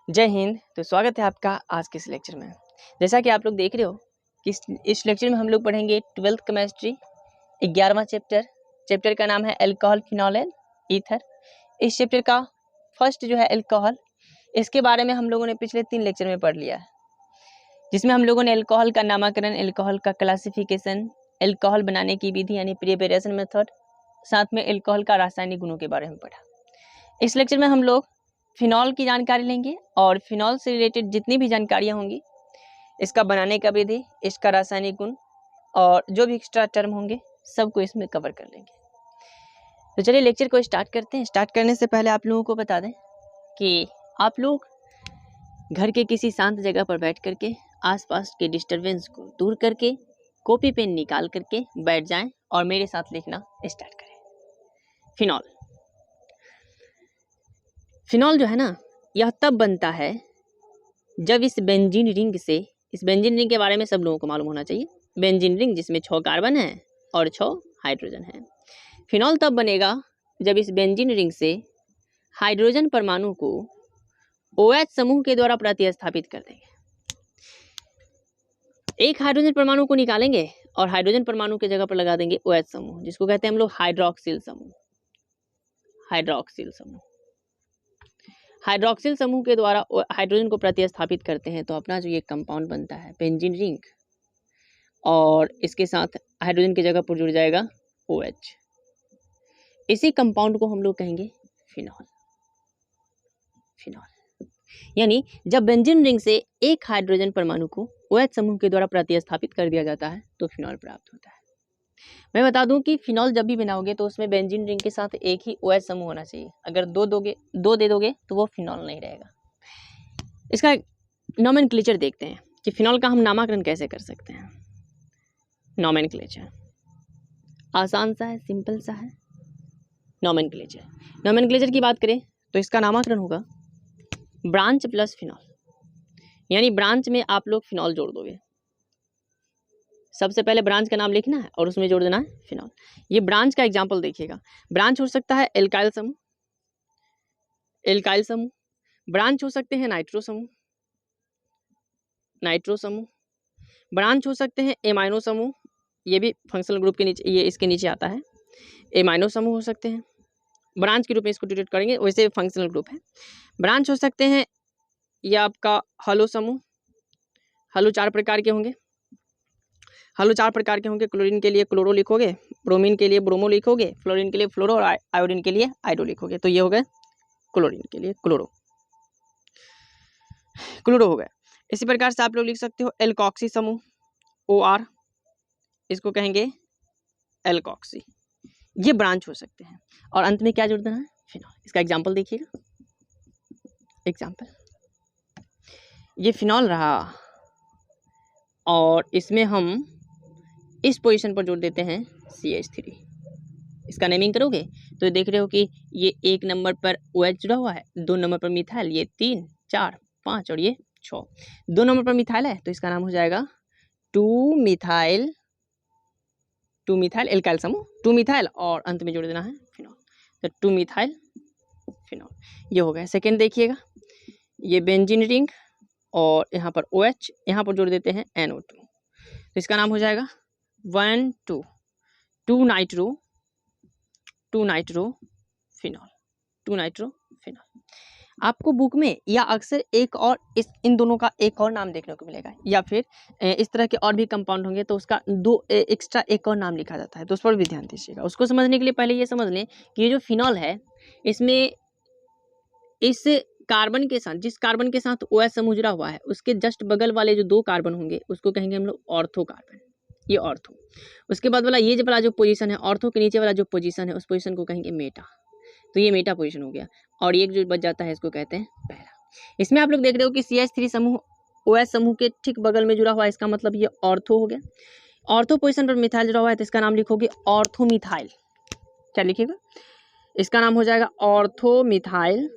जय हिंद। तो स्वागत है आपका आज के इस लेक्चर में। जैसा कि आप लोग देख रहे हो कि इस लेक्चर में हम लोग पढ़ेंगे 12th केमिस्ट्री 11वां चैप्टर का नाम है अल्कोहल फिनॉल एंड ईथर। इस चैप्टर का फर्स्ट जो है अल्कोहल, इसके बारे में हम लोगों ने पिछले 3 लेक्चर में पढ़ लिया है, जिसमें हम लोगों ने अल्कोहल का नामकरण, अल्कोहल का क्लासिफिकेशन, अल्कोहल बनाने की विधि यानी प्रिपरेशन मेथड, साथ में अल्कोहल का रासायनिक गुणों के बारे में पढ़ा। इस लेक्चर में हम लोग फिनॉल की जानकारी लेंगे और फिनॉल से रिलेटेड जितनी भी जानकारियाँ होंगी, इसका बनाने का विधि, इसका रासायनिक गुण और जो भी एक्स्ट्रा टर्म होंगे सबको इसमें कवर कर लेंगे। तो चलिए लेक्चर को स्टार्ट करते हैं। स्टार्ट करने से पहले आप लोगों को बता दें कि आप लोग घर के किसी शांत जगह पर बैठ करके आसपास के डिस्टरबेंस को दूर करके कॉपी पेन निकाल करके बैठ जाएं और मेरे साथ लिखना स्टार्ट करें। फिनॉल फिनॉल जो है ना, यह तब बनता है जब इस बेंजीन रिंग से, इस बेंजीन रिंग के बारे में सब लोगों को मालूम होना चाहिए, बेंजीन रिंग जिसमें 6 कार्बन है और 6 हाइड्रोजन है। फिनॉल तब बनेगा जब इस बेंजीन रिंग से हाइड्रोजन परमाणु को OH समूह के द्वारा प्रतिस्थापित कर देंगे। एक हाइड्रोजन परमाणु को निकालेंगे और हाइड्रोजन परमाणु के जगह पर लगा देंगे OH समूह, जिसको कहते हैं हम लोग हाइड्रोक्सिल समूह। हाइड्रोक्सिल समूह हाइड्रोक्सिल समूह के द्वारा हाइड्रोजन को प्रतिस्थापित करते हैं तो अपना जो ये कंपाउंड बनता है बेंजीन रिंग, और इसके साथ हाइड्रोजन की जगह पर जुड़ जाएगा OH। इसी कंपाउंड को हम लोग कहेंगे फिनॉल। फिनॉल यानी जब बेंजीन रिंग से एक हाइड्रोजन परमाणु को OH समूह के द्वारा प्रतिस्थापित कर दिया जाता है तो फिनॉल प्राप्त होता है। मैं बता दूं कि फिनॉल जब भी बनाओगे तो उसमें बेंजीन रिंग के साथ एक ही OH समूह होना चाहिए। अगर दो दे दोगे तो वो फिनॉल नहीं रहेगा। इसका नोमेनक्लेचर देखते हैं कि फिनॉल का हम नामकरण कैसे कर सकते हैं। नोमेनक्लेचर आसान सा है, सिंपल सा है। नोमेनक्लेचर की बात करें तो इसका नामकरण होगा ब्रांच प्लस फिनॉल, यानी ब्रांच में आप लोग फिनॉल जोड़ दोगे। सबसे पहले ब्रांच का नाम लिखना है और उसमें जोड़ देना है फिनॉल। ये ब्रांच का एग्जांपल देखिएगा। ब्रांच हो सकता है एल्काइल समूह, ब्रांच हो सकते हैं नाइट्रो समूह, ब्रांच हो सकते हैं एमाइनो समूह, ये भी फंक्शनल ग्रुप के नीचे, ये इसके नीचे आता है। एमाइनो समूह हो सकते हैं, ब्रांच के रूप में इसको ट्रीट करेंगे, वैसे फंक्शनल ग्रुप है। ब्रांच हो सकते हैं यह आपका हलो समूह। हलो 4 प्रकार के होंगे। क्लोरीन के लिए क्लोरो लिखोगे, ब्रोमीन के लिए ब्रोमो लिखोगे, फ्लोरीन के लिए फ्लोरो और आयोडीन के लिए आयोडो लिखोगे। तो ये हो गए क्लोरीन के लिए क्लोरो हो गया। इसी प्रकार से आप लोग लिख सकते हो एल्कोक्सी समूह, OR, इसको कहेंगे एल्कोक्सी। ये ब्रांच हो सकते हैं। और अंत में क्या जोड़ देना है? फिनॉल। इसका एग्जांपल देखिएगा। ये फिनॉल रहा और इसमें हम इस पोजीशन पर जोड़ देते हैं CH3। इसका नेमिंग करोगे तो देख रहे हो कि ये 1 नंबर पर OH जुड़ा हुआ है, 2 नंबर पर मिथाइल, ये 3, 4, 5 और ये 6। 2 नंबर पर मिथाइल है तो इसका नाम हो जाएगा 2 मिथाइल एल्काइल समूह, 2 मिथाइल और अंत में जोड़ देना है फिनॉल। तो 2 मिथाइल फिनॉल ये हो गया। सेकेंड देखिएगा, ये बेंजीन रिंग और यहाँ पर OH, यहाँ पर जोड़ देते हैं NO2। तो इसका नाम हो जाएगा 1 2 नाइट्रो फिनॉल। आपको बुक में या अक्सर एक और इन दोनों का एक और नाम देखने को मिलेगा, या फिर इस तरह के और भी कंपाउंड होंगे तो उसका 2 एक्स्ट्रा एक और नाम लिखा जाता है, तो उस पर भी ध्यान दीजिएगा। उसको समझने के लिए पहले ये समझ लें कि ये जो फिनॉल है, इसमें इस कार्बन के साथ, जिस कार्बन के साथ OH समूह जुड़ा हुआ है, उसके जस्ट बगल वाले जो 2 कार्बन होंगे उसको कहेंगे हम लोग ऑर्थो कार्बन। ये ऑर्थो। उसके बाद वाला ये वाला जो पोजीशन है, ऑर्थो के नीचे वाला जो पोजीशन है, उस पोजीशन को कहेंगे मेटा। तो ये मेटा पोजीशन हो गया। और एक जो बच जाता है इसको कहते हैं पैरा। इसमें आप लोग देख रहे हो कि CH3 समूह OH समूह के ठीक बगल में जुड़ा हुआ है, इसका मतलब ये ऑर्थो हो गया। ऑर्थो पोजीशन पर मिथाइल जुड़ा हुआ है तो इसका नाम लिखोगे ऑर्थोमिथाइल। क्या लिखिएगा? इसका नाम हो जाएगा ऑर्थोमिथाइल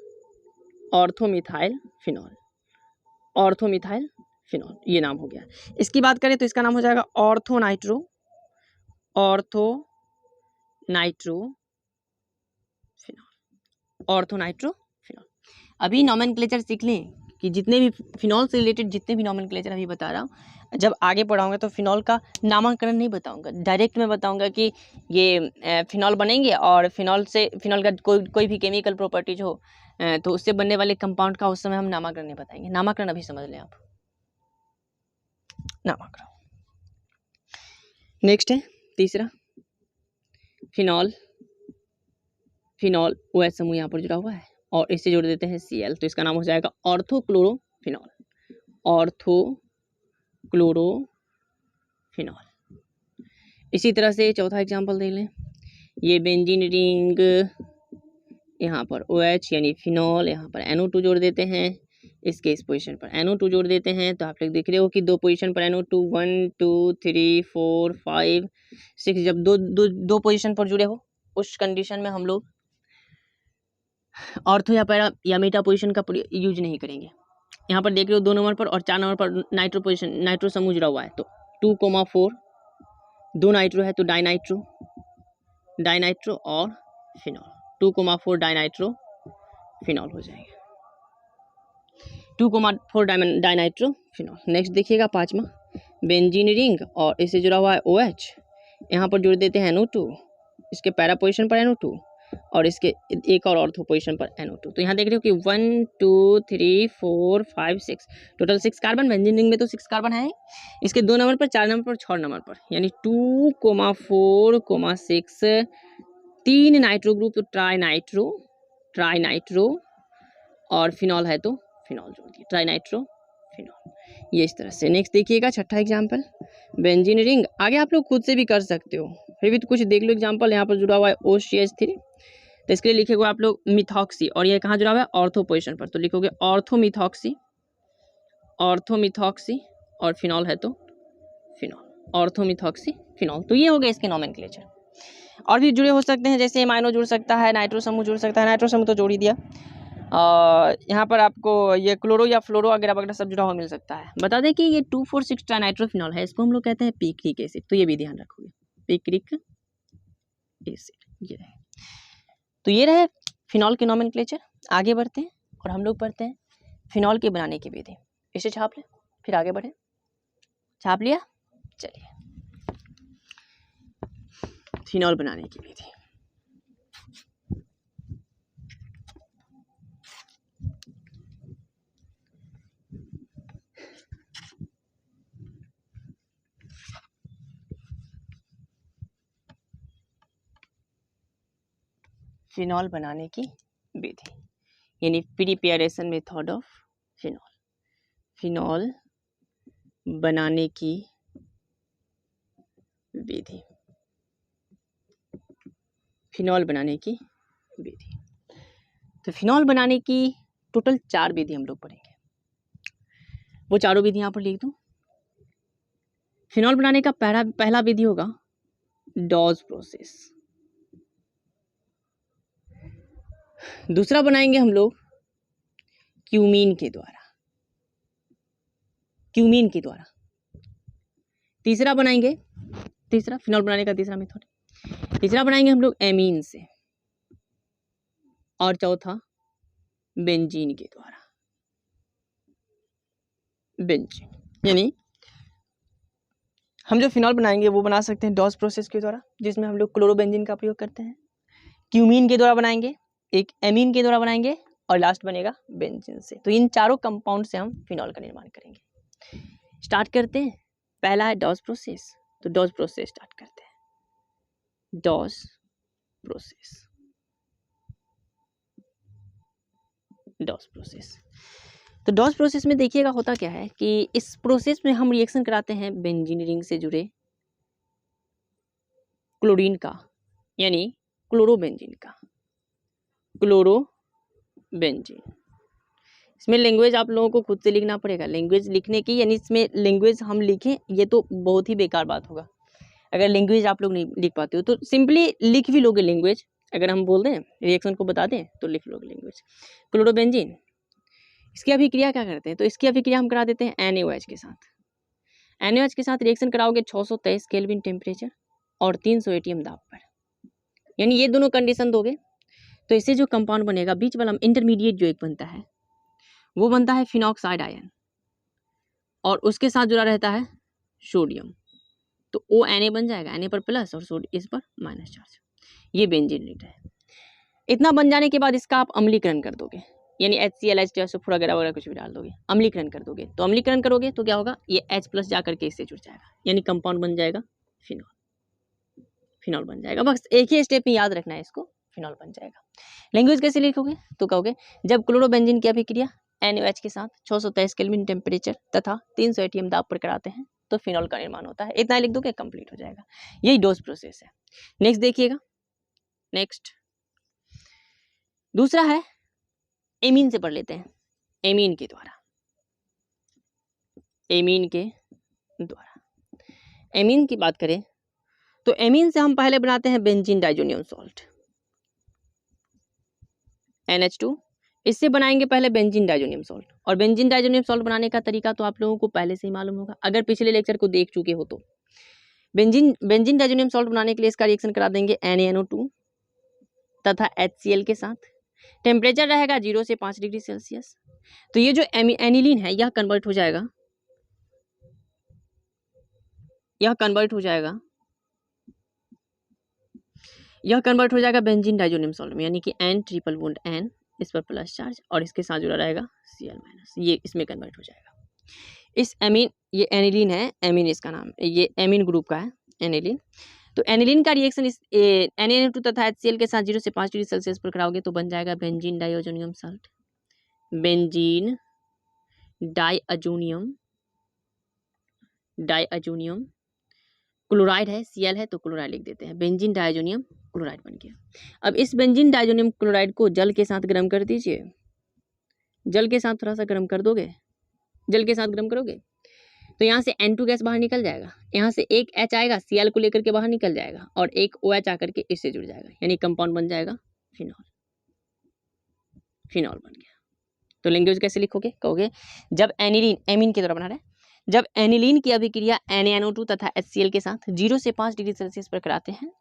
फिनॉल। ये नाम हो गया। इसकी बात करें तो इसका नाम हो जाएगा ऑर्थो नाइट्रो फिनॉल। अभी नोमेनक्लेचर सीख लें कि जितने भी फिनॉल से रिलेटेड जितने भी नॉमेनक्लेचर अभी बता रहा हूँ, जब आगे पढ़ाऊंगा तो फिनॉल का नामकरण नहीं बताऊंगा, डायरेक्ट मैं बताऊंगा कि ये फिनॉल बनेंगे और फिनॉल का कोई भी केमिकल प्रॉपर्टीज हो तो उससे बनने वाले कंपाउंड का उस समय हम नामकरण नहीं बताएंगे। नामकरण अभी समझ लें आप, नामकरण। नेक्स्ट है तीसरा फिनॉल। फिनॉल OH समूह यहाँ पर जुड़ा हुआ है और इससे जोड़ देते हैं Cl, तो इसका नाम हो जाएगा ऑर्थोक्लोरोफिनॉल। ऑर्थोक्लोरोफिनॉल। इसी तरह से चौथा एग्जांपल देख लें, ये बेंजीन रिंग, यहाँ पर OH यानी फिनॉल, यहाँ पर NO2 जोड़ देते हैं, इसके इस पोजीशन पर NO2 जोड़ देते हैं, तो आप लोग देख रहे हो कि दो पोजीशन पर NO2 1 2 3 4 5 6, जब दो पोजीशन पर जुड़े हो उस कंडीशन में हम लोग ऑर्थो या पैरा या मेटा पोजीशन का यूज नहीं करेंगे। यहाँ पर देख रहे हो 2 नंबर पर और 4 नंबर पर नाइट्रो समूह जुड़ा हुआ है, तो 2,4 2 नाइट्रो है तो डाइनाइट्रो और फिनॉल, 2,4 डाइनाइट्रो फिनॉल हो जाएगा, 2,4 डाइनाइट्रो फिनॉल। नेक्स्ट देखिएगा पांचवा बेंजीन रिंग और इससे जुड़ा हुआ है OH, यहाँ पर जोड़ देते हैं NO2, इसके पैरा पोजीशन पर NO2 और इसके एक और ऑर्थो पोजीशन पर NO2। तो यहाँ देख रहे हो कि 1 2 3 4 5 6 टोटल 6 कार्बन, बेंजीन रिंग में तो 6 कार्बन है, इसके 2 नंबर पर 4 नंबर पर 6 नंबर पर यानी 2,4,6 3 नाइट्रो ग्रुप, तो ट्राई नाइट्रो और फिनॉल है तो फिनॉल जोड़ दिए, ट्राइनाइट्रो फिनॉल। ये इस तरह से। नेक्स्ट देखिएगा छठा एग्जाम्पल बेंजीन रिंग, आगे आप लोग खुद से भी कर सकते हो, फिर भी तो कुछ देख लो एग्जाम्पल। यहाँ पर जुड़ा हुआ है OCH3, तो इसके लिए लिखेगा आप लोग मिथॉक्सी, और ये कहाँ जुड़ा हुआ है ऑर्थो पोजीशन पर, तो लिखोगे ऑर्थोमिथॉक्सी और फिनॉल है तो फिनॉल, ऑर्थोमिथॉक्सी फिनॉल। तो ये हो गया इसके नॉमेनक्लेचर। और भी जुड़े हो सकते हैं, जैसे एमाइनो जुड़ सकता है, नाइट्रो समूह जुड़ सकता है, नाइट्रो समूह तो जोड़ ही दिया। यहाँ पर आपको ये क्लोरो या फ्लोरो वगैरह सब जुड़ा हुआ मिल सकता है। बता दें कि ये 2,4,6 ट्राइनाइट्रोफिनॉल है, इसको हम लोग कहते हैं पिक्रिक एसिड, तो ये भी ध्यान रखोगे, पिक्रिक एसिड ये रहे। तो ये रहे फिनॉल के नॉमेनक्लेचर। आगे बढ़ते हैं और हम लोग पढ़ते हैं फिनॉल के बनाने की विधि। इसे छाप लें फिर आगे बढ़े। छाप लिया, चलिए फिनॉल बनाने की विधि। फिनॉल बनाने की विधि यानी preparation method of phenol. Phenol बनाने की विधि, फिनॉल बनाने की विधि। तो फिनॉल बनाने की टोटल 4 विधि हम लोग पढ़ेंगे, वो चारों विधि यहाँ पर लिख दूं। फिनॉल बनाने का पहला विधि होगा डॉज प्रोसेस। दूसरा बनाएंगे हम लोग क्यूमीन के द्वारा, तीसरा बनाएंगे, फिनॉल बनाने का तीसरा मेथड, तीसरा बनाएंगे हम लोग एमीन से, और चौथा बेंजीन के द्वारा। बेंजीन यानी हम जो फिनॉल बनाएंगे वो बना सकते हैं डॉज प्रोसेस के द्वारा, जिसमें हम लोग क्लोरोबेंजीन का प्रयोग करते हैं, क्यूमीन के द्वारा बनाएंगे, एक एमीन के द्वारा बनाएंगे, और लास्ट बनेगा बेंजीन से। तो इन चारों कंपाउंड से हम फिनॉल का निर्माण करेंगे। स्टार्ट करते हैं। पहला है डॉज प्रोसेस, तो डॉज प्रोसेस स्टार्ट करते हैं। डॉज प्रोसेस तो डॉज प्रोसेस में देखिएगा होता क्या है कि इस प्रोसेस में हम रिएक्शन कराते हैं बेंजीन रिंग से जुड़े क्लोरीन का, यानी क्लोरोबेंजीन का, क्लोरोबेंजीन। इसमें लैंग्वेज आप लोगों को खुद से लिखना पड़ेगा। लैंग्वेज लिखने की यानी इसमें लैंग्वेज हम लिखें ये तो बहुत ही बेकार बात होगा अगर लैंग्वेज आप लोग नहीं लिख पाते हो। तो सिंपली लिख भी लोगे लैंग्वेज, अगर हम बोल दें रिएक्शन को बता दें तो लिख लोगे लैंग्वेज। क्लोरोबेंजीन, इसकी अभिक्रिया क्या करते हैं, तो इसकी अभिक्रिया हम करा देते हैं NaOH के साथ। NaOH के साथ रिएक्शन कराओगे 623 केल्विन टेम्परेचर और 300 ATM दाब पर, यानी ये दोनों कंडीशन दोगे तो इससे जो कंपाउंड बनेगा बीच वाला इंटरमीडिएट जो एक बनता है वो बनता है फिनॉक्साइड आयन और उसके साथ जुड़ा रहता है सोडियम, तो ONA बन जाएगा, Na पर प्लस और इस पर माइनस चार्ज। ये बेंजीन रिंग है। इतना बन जाने के बाद इसका आप अम्लीकरण कर दोगे, यानी HCl H2SO4 वगैरह वगैरह कुछ भी डाल दोगे, अम्लीकरण कर दोगे। तो अम्लीकरण करोगे तो क्या होगा, ये H+ जा करके इससे जुड़ जाएगा, यानी कंपाउंड बन जाएगा फिनॉल। फिनॉल बन जाएगा। बस एक ही स्टेप में याद रखना है इसको, फिनॉल बन जाएगा। लैंग्वेज कैसे लिखोगे, तो कहोगे जब क्लोरोबेंजीन की अभिक्रिया NaOH के साथ 623 केल्विन टेम्परेचर तथा 300 ATM दाब पर कराते हैं तो फिनॉल का निर्माण होता है। इतना लिख दोगे, कंप्लीट हो जाएगा। यही डोज प्रोसेस है। नेक्स्ट देखिएगा, नेक्स्ट दूसरा है एमीन से पढ़ लेते हैं। एमीन के द्वारा, एमीन के द्वारा, एमीन की बात करें तो एमीन से हम पहले बनाते हैं बेंजीन डाइजोनियम सॉल्ट, NH2। इससे बनाएंगे पहले बेंजीन डाइजोनियम सॉल्ट, और बेंजीन डाइजोनियम सॉल्ट बनाने का तरीका तो आप लोगों को पहले से ही मालूम होगा, अगर पिछले लेक्चर को देख चुके हो तो। बेंजीन डाइजोनियम सॉल्ट बनाने के लिए इसका रिएक्शन करा देंगे NaNO2 तथा HCl के साथ। टेम्परेचर रहेगा 0 से 5 डिग्री सेल्सियस। तो ये जो एनिलीन है यह कन्वर्ट हो जाएगा, यह कन्वर्ट हो जाएगा, यह कन्वर्ट हो जाएगा बेंजीन डाइजोनियम सॉल्ट में, यानी कि N ट्रिपल बॉन्ड N, इस पर प्लस चार्ज और इसके साथ जुड़ा रहेगा Cl-, ये इसमें कन्वर्ट हो जाएगा। इस एमीन, ये एनिलीन है, एमीन इसका नाम, ये एमीन ग्रुप का है एनिलीन। तो एनिलीन का रिएक्शन इस NaNO2 तथा HCl के साथ 0 से 5 डिग्री सेल्सियस पर कराओगे तो बन जाएगा benzene diazonium salt, benzene diazonium chloride है, Cl है तो क्लोराइड लिख देते हैं, बेंजीन डाइअजोनियम क्लोराइड बन गया। अब इस बेंजीन डाइअजोनियम क्लोराइड को जल के साथ गर्म कर दीजिए, जल के साथ थोड़ा सा गर्म कर दोगे, जल के साथ गर्म करोगे तो यहाँ से N2 गैस बाहर निकल जाएगा, यहाँ से एक H आएगा Cl को लेकर के बाहर निकल जाएगा और एक OH आकर के इससे जुड़ जाएगा, यानी कंपाउंड बन जाएगा फिनॉल, फिनॉल बन गया। तो लैंग्वेज कैसे लिखोगे, कहोगे जब एनिलीन, एमीन की तरह बना रहे, जब एनिलीन की अभिक्रिया NaNO2 तथा HCl के साथ 0 से 5 डिग्री सेल्सियस पर कराते हैं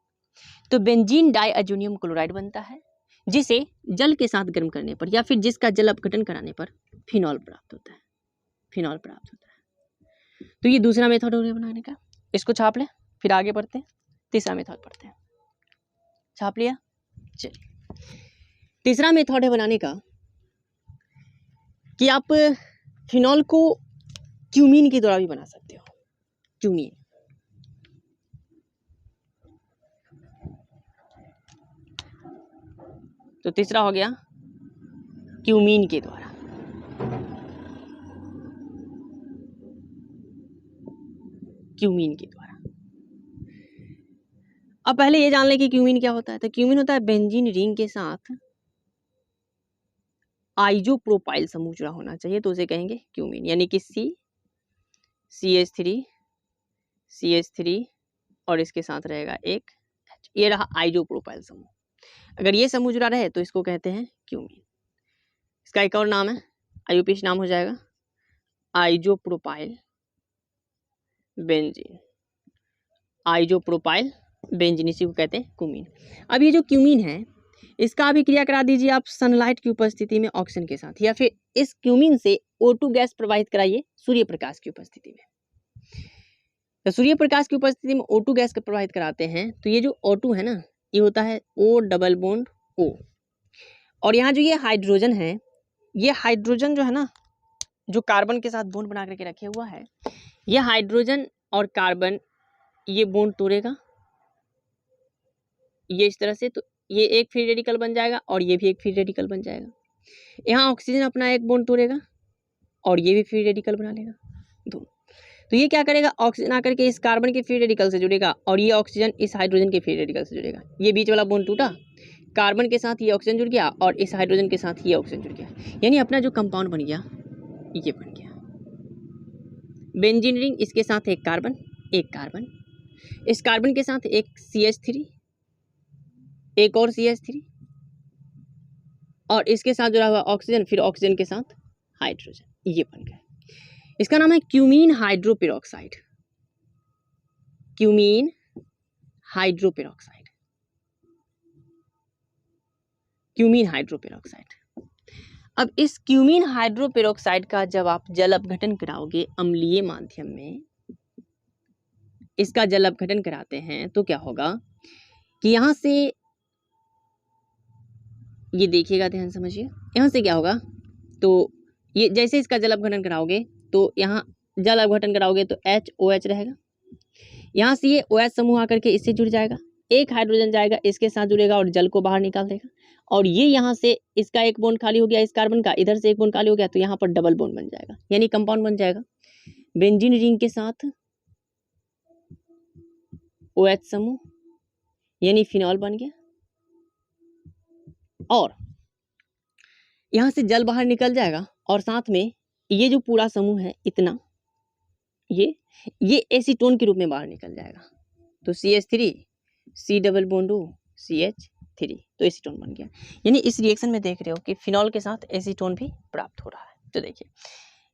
तो बेंजीन डाइअजोनियम क्लोराइड बनता है, जिसे जल के साथ गर्म करने पर या फिर जिसका जल अपघटन कराने पर फिनॉल प्राप्त होता है, फिनॉल प्राप्त होता है। तो ये दूसरा मेथड हो गया बनाने का, इसको छाप ले, फिर आगे बढ़ते हैं, तीसरा मेथड पढ़ते हैं। छाप लिया, चलिए तीसरा मेथड है बनाने का कि आप फिनॉल को क्यूमीन के द्वारा भी बना सकते हो, क्यूमीन। तो तीसरा हो गया क्यूमीन के द्वारा, क्यूमीन के द्वारा। अब पहले ये जान लें कि क्यूमीन क्या होता है। तो क्यूमीन होता है बेंजीन रिंग के साथ आइसोप्रोपाइल समूह जुड़ा होना चाहिए तो उसे कहेंगे क्यूमीन, यानी कि CH3 और इसके साथ रहेगा एक H, ये रहा आइसोप्रोपाइल समूह। अगर ये समूह जुड़ा रहे तो इसको कहते हैं क्यूमीन। इसका एक और नाम है, IUPAC नाम हो जाएगा आइसोप्रोपाइल बेंजीन, आइसोप्रोपाइल बेंजीन, इसी को कहते हैं क्यूमीन। अब ये जो क्यूमीन है इसका अभिक्रिया करा दीजिए आप सनलाइट की उपस्थिति में ऑक्सीजन के साथ, या फिर इस क्यूमीन से O2 गैस प्रवाहित कराइए सूर्य प्रकाश की उपस्थिति में। तो सूर्य प्रकाश की उपस्थिति में O2 गैस को प्रवाहित कराते हैं तो ये जो O2 है ना, ये होता है O डबल बॉन्ड O, और यहाँ जो ये हाइड्रोजन है, ये हाइड्रोजन जो है ना, जो कार्बन के साथ बॉन्ड बना करके रखे हुआ है, ये हाइड्रोजन और कार्बन ये बॉन्ड तोड़ेगा, ये इस तरह से, तो ये एक फ्री रेडिकल बन जाएगा और ये भी एक फ्री रेडिकल बन जाएगा। यहाँ ऑक्सीजन अपना एक बॉन्ड तोड़ेगा और ये भी फ्री रेडिकल बना लेगा दो। तो ये क्या करेगा, ऑक्सीजन आकर के इस कार्बन के फ्री रेडिकल से जुड़ेगा और ये ऑक्सीजन इस हाइड्रोजन के फ्री रेडिकल से जुड़ेगा। ये बीच वाला बॉन्ड टूटा, कार्बन के साथ ये ऑक्सीजन जुड़ गया और इस हाइड्रोजन के साथ ये ऑक्सीजन जुड़ गया, यानी अपना जो कंपाउंड बन गया ये बन गया बेंजीन रिंग। इसके साथ एक कार्बन, इस कार्बन के साथ एक CH3, एक और CH3 और इसके साथ जुड़ा हुआ ऑक्सीजन, फिर ऑक्सीजन के साथ हाइड्रोजन, ये बन गया। इसका नाम है cumene hydroperoxide, cumene hydroperoxide, cumene hydroperoxide. अब इस क्यूमीन हाइड्रोपेरोक्साइड का जब आप जल अपघटन कराओगे अम्लीय माध्यम में, इसका जल अपघटन कराते हैं तो क्या होगा कि यहाँ से, ये देखिएगा ध्यान समझिए, यहाँ से क्या होगा, तो ये जैसे इसका जल अपघटन कराओगे तो यहाँ जल अपघटन कराओगे तो HOH रहेगा, यहाँ से ये OH समूह आकर के इससे जुड़ जाएगा, एक हाइड्रोजन जाएगा इसके साथ जुड़ेगा और जल को बाहर निकाल देगा, और ये यहाँ से इसका एक बॉन्ड खाली हो गया इस कार्बन का, इधर से एक बॉन्ड खाली हो गया तो यहाँ पर डबल बॉन्ड बन जाएगा, यानी कंपाउंड बन जाएगा बेंजीन रिंग के साथ OH समूह, यानी फिनॉल बन गया, और यहाँ से जल बाहर निकल जाएगा और साथ में ये जो पूरा समूह है इतना, ये एसीटोन के रूप में बाहर निकल जाएगा, तो CH3 C double bond O CH3, तो एसीटोन बन गया। यानी इस रिएक्शन में देख रहे हो कि फिनॉल के साथ एसीटोन भी प्राप्त हो रहा है। तो देखिए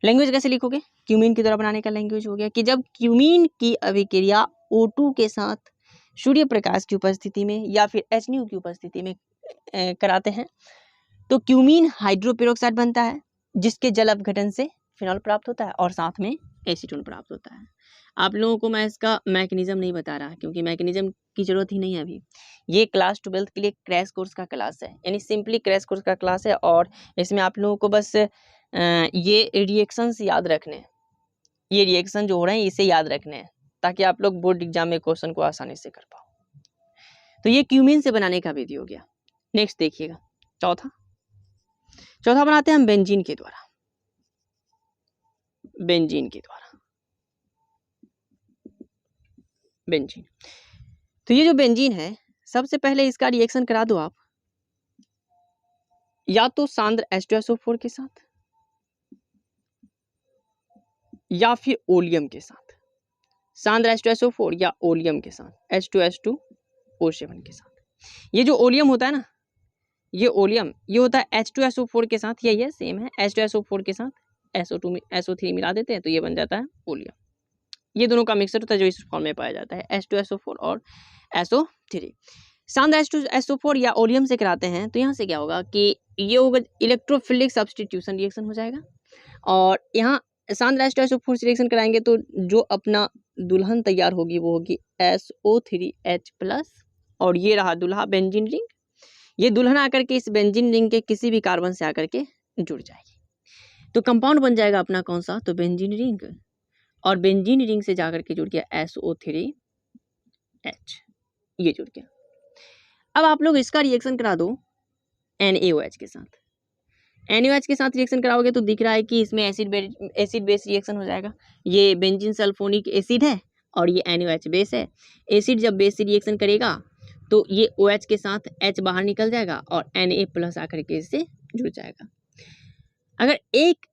लैंग्वेज कैसे लिखोगे, क्यूमीन की द्वारा बनाने का लैंग्वेज हो गया कि जब क्यूमीन की अभिक्रिया O2 के साथ सूर्य प्रकाश की उपस्थिति में या फिर HNO की उपस्थिति में कराते हैं तो क्यूमीन हाइड्रोपेरोक्साइड बनता है, जिसके जल अपघटन से फिनॉल प्राप्त होता है और साथ में एसीटोन प्राप्त होता है। आप लोगों को मैं इसका मैकेनिज्म नहीं बता रहा क्योंकि मैकेनिज्म की जरूरत ही नहीं है अभी, ये क्लास 12th के लिए क्रैश कोर्स का क्लास है, यानी सिंपली क्रैश कोर्स का क्लास है, और इसमें आप लोगों को बस ये रिएक्शंस याद रखने, ये रिएक्शन जो हो रहे हैं इसे याद रखने हैं ताकि आप लोग बोर्ड एग्जाम में क्वेश्चन को आसानी से कर पाओ। तो ये क्यूमीन से बनाने का विधि हो गया। नेक्स्ट देखिएगा चौथा बनाते हैं हम बेंजीन के द्वारा, बेंजीन तो ये जो बेंजीन है सबसे पहले इसका रिएक्शन करा दो आप, या तो सांद्र H2SO4 के साथ या फिर ओलियम के साथ, सांद्र H2SO4 या ओलियम के साथ H2S2O7 के साथ। ये जो ओलियम होता है ना, ये ओलियम ये होता है H2SO4 के साथ, ये सेम है, H2SO4 के साथ SO3 मिला देते हैं तो ये बन जाता है ओलियम। ये दोनों का मिक्सचर होता है जो इस फॉर्म में पाया जाता है H2SO4 और SO3। सांद्र H2SO4 या ओलियम से कराते हैं तो यहाँ से क्या होगा कि ये होगा इलेक्ट्रोफिलिक सब्स्टिट्यूशन रिएक्शन हो जाएगा, और यहाँ सांद्र H2SO4 से रिएक्शन कराएंगे तो जो अपना दुल्हन तैयार होगी वो होगी SO3H+, और ये रहा दूल्हा बेंजीन रिंग, ये दुल्हन आकर के इस बेंजीन रिंग के किसी भी कार्बन से आकर के जुड़ जाएगी, तो कंपाउंड बन जाएगा अपना कौन सा, तो बेंजीन रिंग, और बेंजीन रिंग से जाकर के जुड़ गया SO3H, ये जुड़ गया। अब आप लोग इसका रिएक्शन करा दो NaOH के साथ, NaOH के साथ रिएक्शन कराओगे तो दिख रहा है कि इसमें एसिड बेस रिएक्शन हो जाएगा। ये बेंजीन सल्फोनिक एसिड है और ये NaOH बेस है। एसिड जब बेस से रिएक्शन करेगा तो ये OH के साथ H बाहर निकल जाएगा और Na+ आकर के इससे जुड़ जाएगा। अगर एक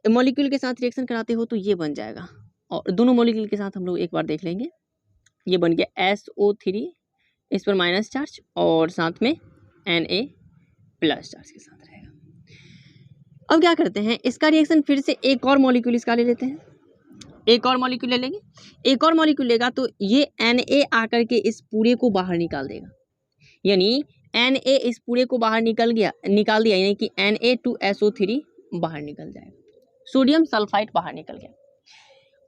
मॉलिक्यूल के साथ रिएक्शन कराते हो तो ये बन जाएगा, और दोनों मॉलिक्यूल के साथ हम लोग एक बार देख लेंगे। ये बन गया SO3, इस पर माइनस चार्ज और साथ में Na+ चार्ज के साथ रहेगा। अब क्या करते हैं, इसका रिएक्शन फिर से एक और मॉलिक्यूल इसका ले लेते हैं, एक और मॉलिक्यूल ले लेंगे। एक और मॉलिक्यूल लेगा तो ये Na आकर के इस पूरे को बाहर निकाल देगा, यानी Na इस पूरे को बाहर निकाल दिया, यानी कि Na2SO3 बाहर निकल जाएगा, सोडियम सल्फाइड बाहर निकल गया,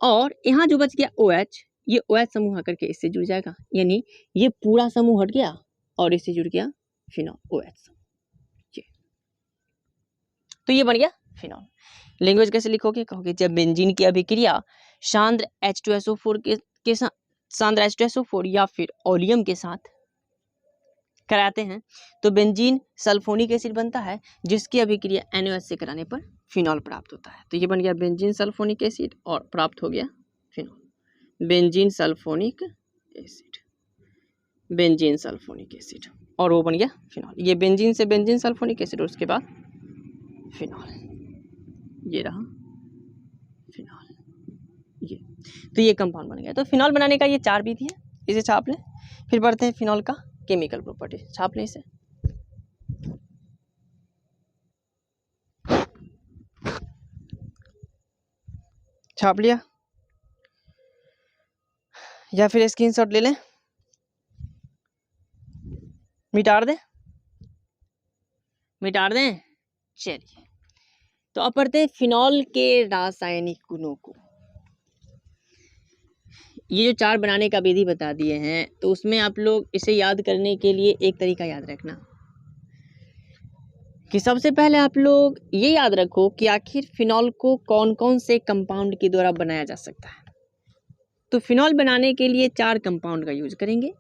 और यहाँ जो बच गया OH, ये OH समूह आकर के इससे जुड़ जाएगा, यानी ये पूरा समूह हट गया और इससे जुड़ गया फिनॉल OH समूह। तो ये बन गया फिनॉल। लैंग्वेज कैसे लिखोगे, कहोगे जब बेंजीन की अभिक्रिया सांद्र H2SO4 के साथ, सांद्र H2SO4 या फिर ओलियम के साथ कराते हैं तो बेंजीन सल्फोनिक एसिड बनता है, जिसकी अभिक्रिया NaOH से कराने पर फिनॉल प्राप्त होता है। तो ये बन गया बेंजीन सल्फोनिक एसिड और प्राप्त हो गया phenol, benzene sulphonic acid, benzene sulphonic acid, और वो बन गया फिनॉल। ये बेंजीन से बेंजीन सल्फोनिक एसिड और उसके बाद फिनॉल, ये रहा फिनॉल, ये तो ये कंपाउंड बन गया। तो फिनॉल बनाने का ये 4 विधि है, इसे छाप लें। फिर बढ़ते हैं फिनॉल का केमिकल प्रॉपर्टी, छाप लें इसे। छाप लिया या फिर स्क्रीनशॉट ले लें, मिटार दें, चलिए, तो अब पढ़ते हैं फिनॉल के रासायनिक गुणों को। ये जो चार बनाने का विधि बता दिए हैं, तो उसमें आप लोग इसे याद करने के लिए एक तरीका याद रखना कि सबसे पहले आप लोग ये याद रखो कि आखिर फिनॉल को कौन कौन से कंपाउंड के द्वारा बनाया जा सकता है। तो फिनॉल बनाने के लिए चार कंपाउंड का यूज करेंगे।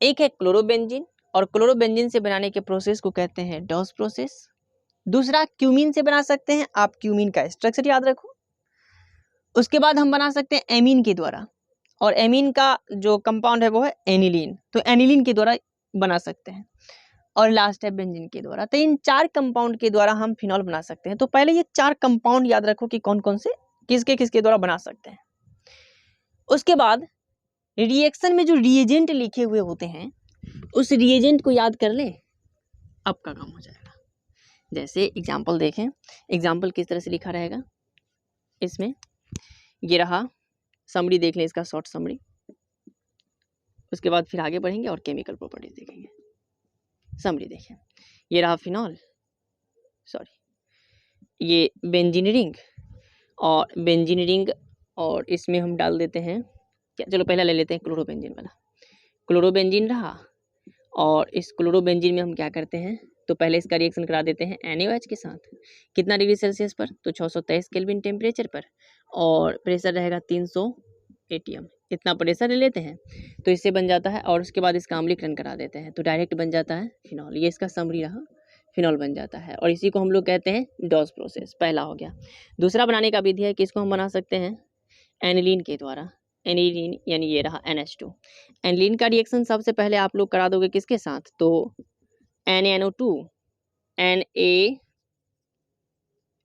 एक है क्लोरोबेंजीन, और क्लोरोबेंजीन से बनाने के प्रोसेस को कहते हैं डॉस प्रोसेस। दूसरा क्यूमीन से बना सकते हैं, आप क्यूमीन का स्ट्रक्चर याद रखो। उसके बाद हम बना सकते हैं एमीन के द्वारा, और एमीन का जो कंपाउंड है वो है एनिलीन, तो एनिलीन के द्वारा बना सकते हैं। और लास्ट है बेंजीन के द्वारा। तो इन चार कंपाउंड के द्वारा हम फिनॉल बना सकते हैं। तो पहले ये चार कंपाउंड याद रखो कि कौन कौन से किसके किसके द्वारा बना सकते हैं। उसके बाद रिएक्शन में जो रिएजेंट लिखे हुए होते हैं, उस रिएजेंट को याद कर ले, आपका काम हो जाएगा। जैसे एग्जाम्पल देखें, एग्जाम्पल किस तरह से लिखा रहेगा इसमें, ये रहा समरी, देख लें इसका शॉर्ट समरी। उसके बाद फिर आगे बढ़ेंगे और केमिकल प्रॉपर्टीज देखेंगे। समरी देखें, ये रहा फिनॉल, ये बेंजीन रिंग, और बेंजीन रिंग, और इसमें हम डाल देते हैं क्या, चलो पहले ले लेते हैं क्लोरोबेंजीन वाला। क्लोरोबेंजीन रहा, और इस क्लोरोबेंजीन में हम क्या करते हैं, तो पहले इसका रिएक्शन करा देते हैं NaOH के साथ। कितना डिग्री सेल्सियस पर, तो 623 केल्विन टेम्परेचर पर, और प्रेशर रहेगा 300 atm। इतना प्रेशर ले लेते हैं, तो इससे बन जाता है, और उसके बाद इसका अम्लीकरण करा देते हैं, तो डायरेक्ट बन जाता है फिनॉल। ये इसका समरी रहा, फिनॉल बन जाता है, और इसी को हम लोग कहते हैं डॉस प्रोसेस। पहला हो गया। दूसरा बनाने का विधि है कि इसको हम बना सकते हैं एनिलीन के द्वारा। एनिलीन यानी ये रहा NH2। एनिलीन का रिएक्शन सबसे पहले आप लोग करा दोगे किसके साथ, तो NaNO2 Na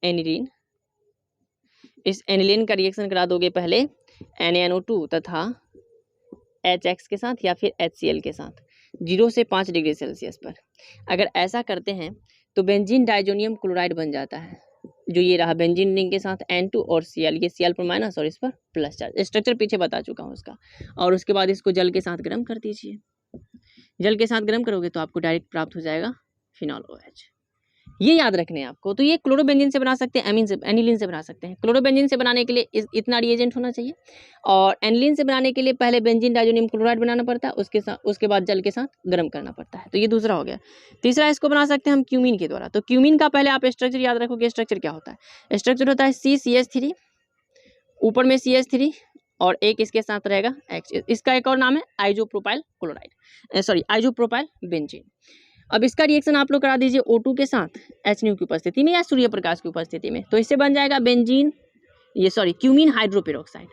एनिलीन, इस एनिलीन का रिएक्शन करा दोगे पहले NaNO2 तथा HX के साथ या फिर HCl के साथ 0 से 5 डिग्री सेल्सियस पर। अगर ऐसा करते हैं तो बेंजीन डाइजोनियम क्लोराइड बन जाता है, जो ये रहा बेंजीन रिंग के साथ N2 और Cl, ये Cl पर माइनस और इस पर प्लस चार्ज। स्ट्रक्चर पीछे बता चुका हूँ उसका। और उसके बाद इसको जल के साथ गर्म कर दीजिए। जल के साथ गर्म करोगे तो आपको डायरेक्ट प्राप्त हो जाएगा फिनॉल OH। ये याद रखने हैं आपको। तो ये क्लोरोबेंजीन से बना सकते हैं, एमीन से, एनिलीन से बना सकते हैं। क्लोरोबेंजीन से बनाने के लिए इतना रिएजेंट होना चाहिए, और एनिलीन से बनाने के लिए पहले बेंजीन डाइजोनियम क्लोराइड बनाना पड़ता है, उसके बाद जल के साथ गर्म करना पड़ता है। तो ये दूसरा हो गया। तीसरा इसको बना सकते हैं हम क्यूमीन के द्वारा। तो क्यूमीन का पहले आप स्ट्रक्चर याद रखो कि स्ट्रक्चर क्या होता है। स्ट्रक्चर होता है CCH3, ऊपर में CH3 और एक इसके साथ रहेगा X। इसका एक और नाम है आइसोप्रोपाइल क्लोराइड, आइसोप्रोपाइल बेंजीन। अब इसका रिएक्शन आप लोग करा दीजिए O2 के साथ HNO की उपस्थिति में या सूर्य प्रकाश की उपस्थिति में, तो इससे बन जाएगा बेंजीन, क्यूमीन हाइड्रोपेरोक्साइड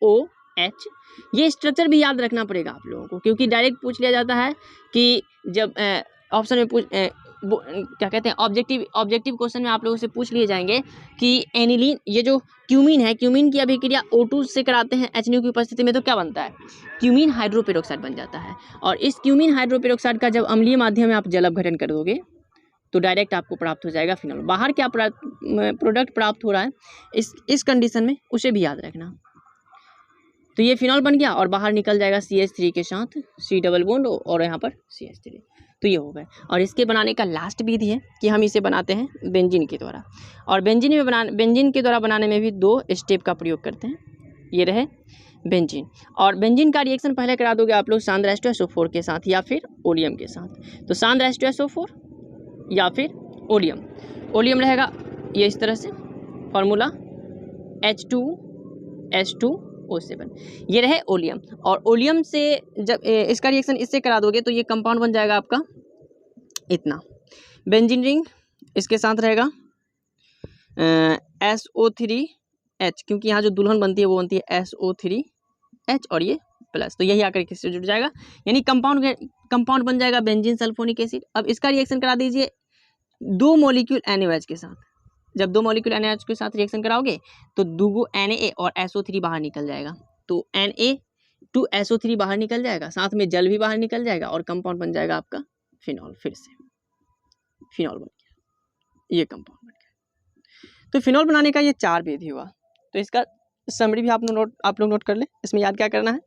COOH। ये स्ट्रक्चर भी याद रखना पड़ेगा आप लोगों को, क्योंकि डायरेक्ट पूछ लिया जाता है कि जब ऑप्शन में क्या कहते हैं, ऑब्जेक्टिव क्वेश्चन में आप लोगों से पूछ लिए जाएंगे कि एनिलीन, ये जो क्यूमीन है, क्यूमीन की अभिक्रिया O2 से कराते हैं HNO की उपस्थिति में, तो क्या बनता है, क्यूमीन हाइड्रोपेरोक्साइड बन जाता है। और इस क्यूमीन हाइड्रोपेरोक्साइड का जब अम्लीय माध्यम में आप जल अपघटन कर दोगे तो डायरेक्ट आपको प्राप्त हो जाएगा फिनॉल। बाहर क्या प्रोडक्ट प्राप्त हो रहा है इस कंडीशन में, उसे भी याद रखना। तो ये फिनॉल बन गया और बाहर निकल जाएगा CH3 के साथ C डबल बॉन्ड और यहाँ पर CH3। तो ये हो गए। और इसके बनाने का लास्ट विधि है कि हम इसे बनाते हैं बेंजीन के द्वारा। और बेंजीन के द्वारा बनाने में भी 2 स्टेप का प्रयोग करते हैं। ये रहे बेंजीन, और बेंजीन का रिएक्शन पहले करा दोगे आप लोग सांद्र H2SO4 के साथ या फिर ओलियम के साथ। तो सांद्र H2SO4 या फिर ओलियम रहेगा ये इस तरह से, फॉर्मूला H2S2O7, ये रहे ओलियम। और ओलियम से जब इसका रिएक्शन इससे करा दोगे तो ये कंपाउंड बन जाएगा आपका इतना, बेंजीन रिंग, इसके साथ रहेगा SO3H, क्योंकि यहाँ जो दुल्हन बनती है वो बनती है SO3H और ये प्लस, तो यही आकर किससे जुड़ जाएगा, यानी कंपाउंड बन जाएगा बेंजीन सल्फोनिक एसिड। अब इसका रिएक्शन करा दीजिए 2 मॉलिक्यूल NaOH के साथ। जब 2 मॉलिक्यूल NaOH के साथ रिएक्शन कराओगे तो 2 Na और SO3 बाहर निकल जाएगा, तो Na2SO3 बाहर निकल जाएगा, साथ में जल भी बाहर निकल जाएगा और कंपाउंड बन जाएगा आपका फिनॉल। फिर से फिनॉल बन गया, ये कंपाउंड बन गया। तो फिनॉल बनाने का ये 4 विधि हुआ। तो इसका समरी भी आप लोग नोट कर ले। इसमें याद क्या करना है,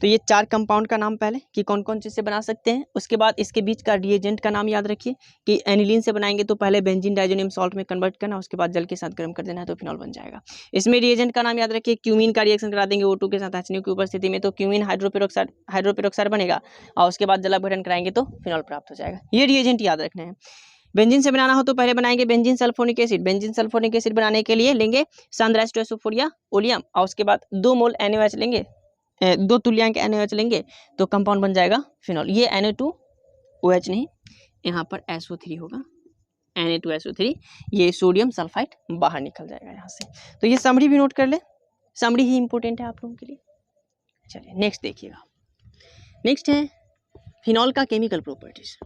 तो ये 4 कंपाउंड का नाम पहले कि कौन कौन चीज़ से बना सकते हैं, उसके बाद इसके बीच का रिएजेंट का नाम याद रखिए कि एनिलीन से बनाएंगे तो पहले बेंजीन डाइजोनियम सॉल्ट में कन्वर्ट करना, उसके बाद जल के साथ गर्म कर देना है तो फिनॉल बन जाएगा। इसमें रिएजेंट का नाम याद रखिए, क्यूमीन का रिएक्शन करा देंगे O2 के साथ HNO की उपस्थिति में तो क्यूमीन हाइड्रोपेरोक्साइड बनेगा और उसके बाद जल अपघटन कराएंगे तो फिनॉल प्राप्त हो जाएगा। ये रिएजेंट याद रखना है। बेंजीन से बनाना हो तो पहले बनाएंगे benzene sulphonic acid. Benzene sulphonic acid बनाने के लिए लेंगे सनराइज ओलियम और उसके बाद 2 मोल NaOH लेंगे, 2 तुल्यांक NaOH लेंगे तो कंपाउंड बन जाएगा फिनॉल। ये Na2OH नहीं, यहाँ पर SO3 होगा, Na2SO3, ये सोडियम सल्फाइड बाहर निकल जाएगा यहाँ से। तो ये समरी भी नोट कर ले, समरी ही इंपॉर्टेंट है आप लोगों के लिए। चलिए नेक्स्ट देखिएगा। नेक्स्ट है फिनॉल का केमिकल प्रॉपर्टीज।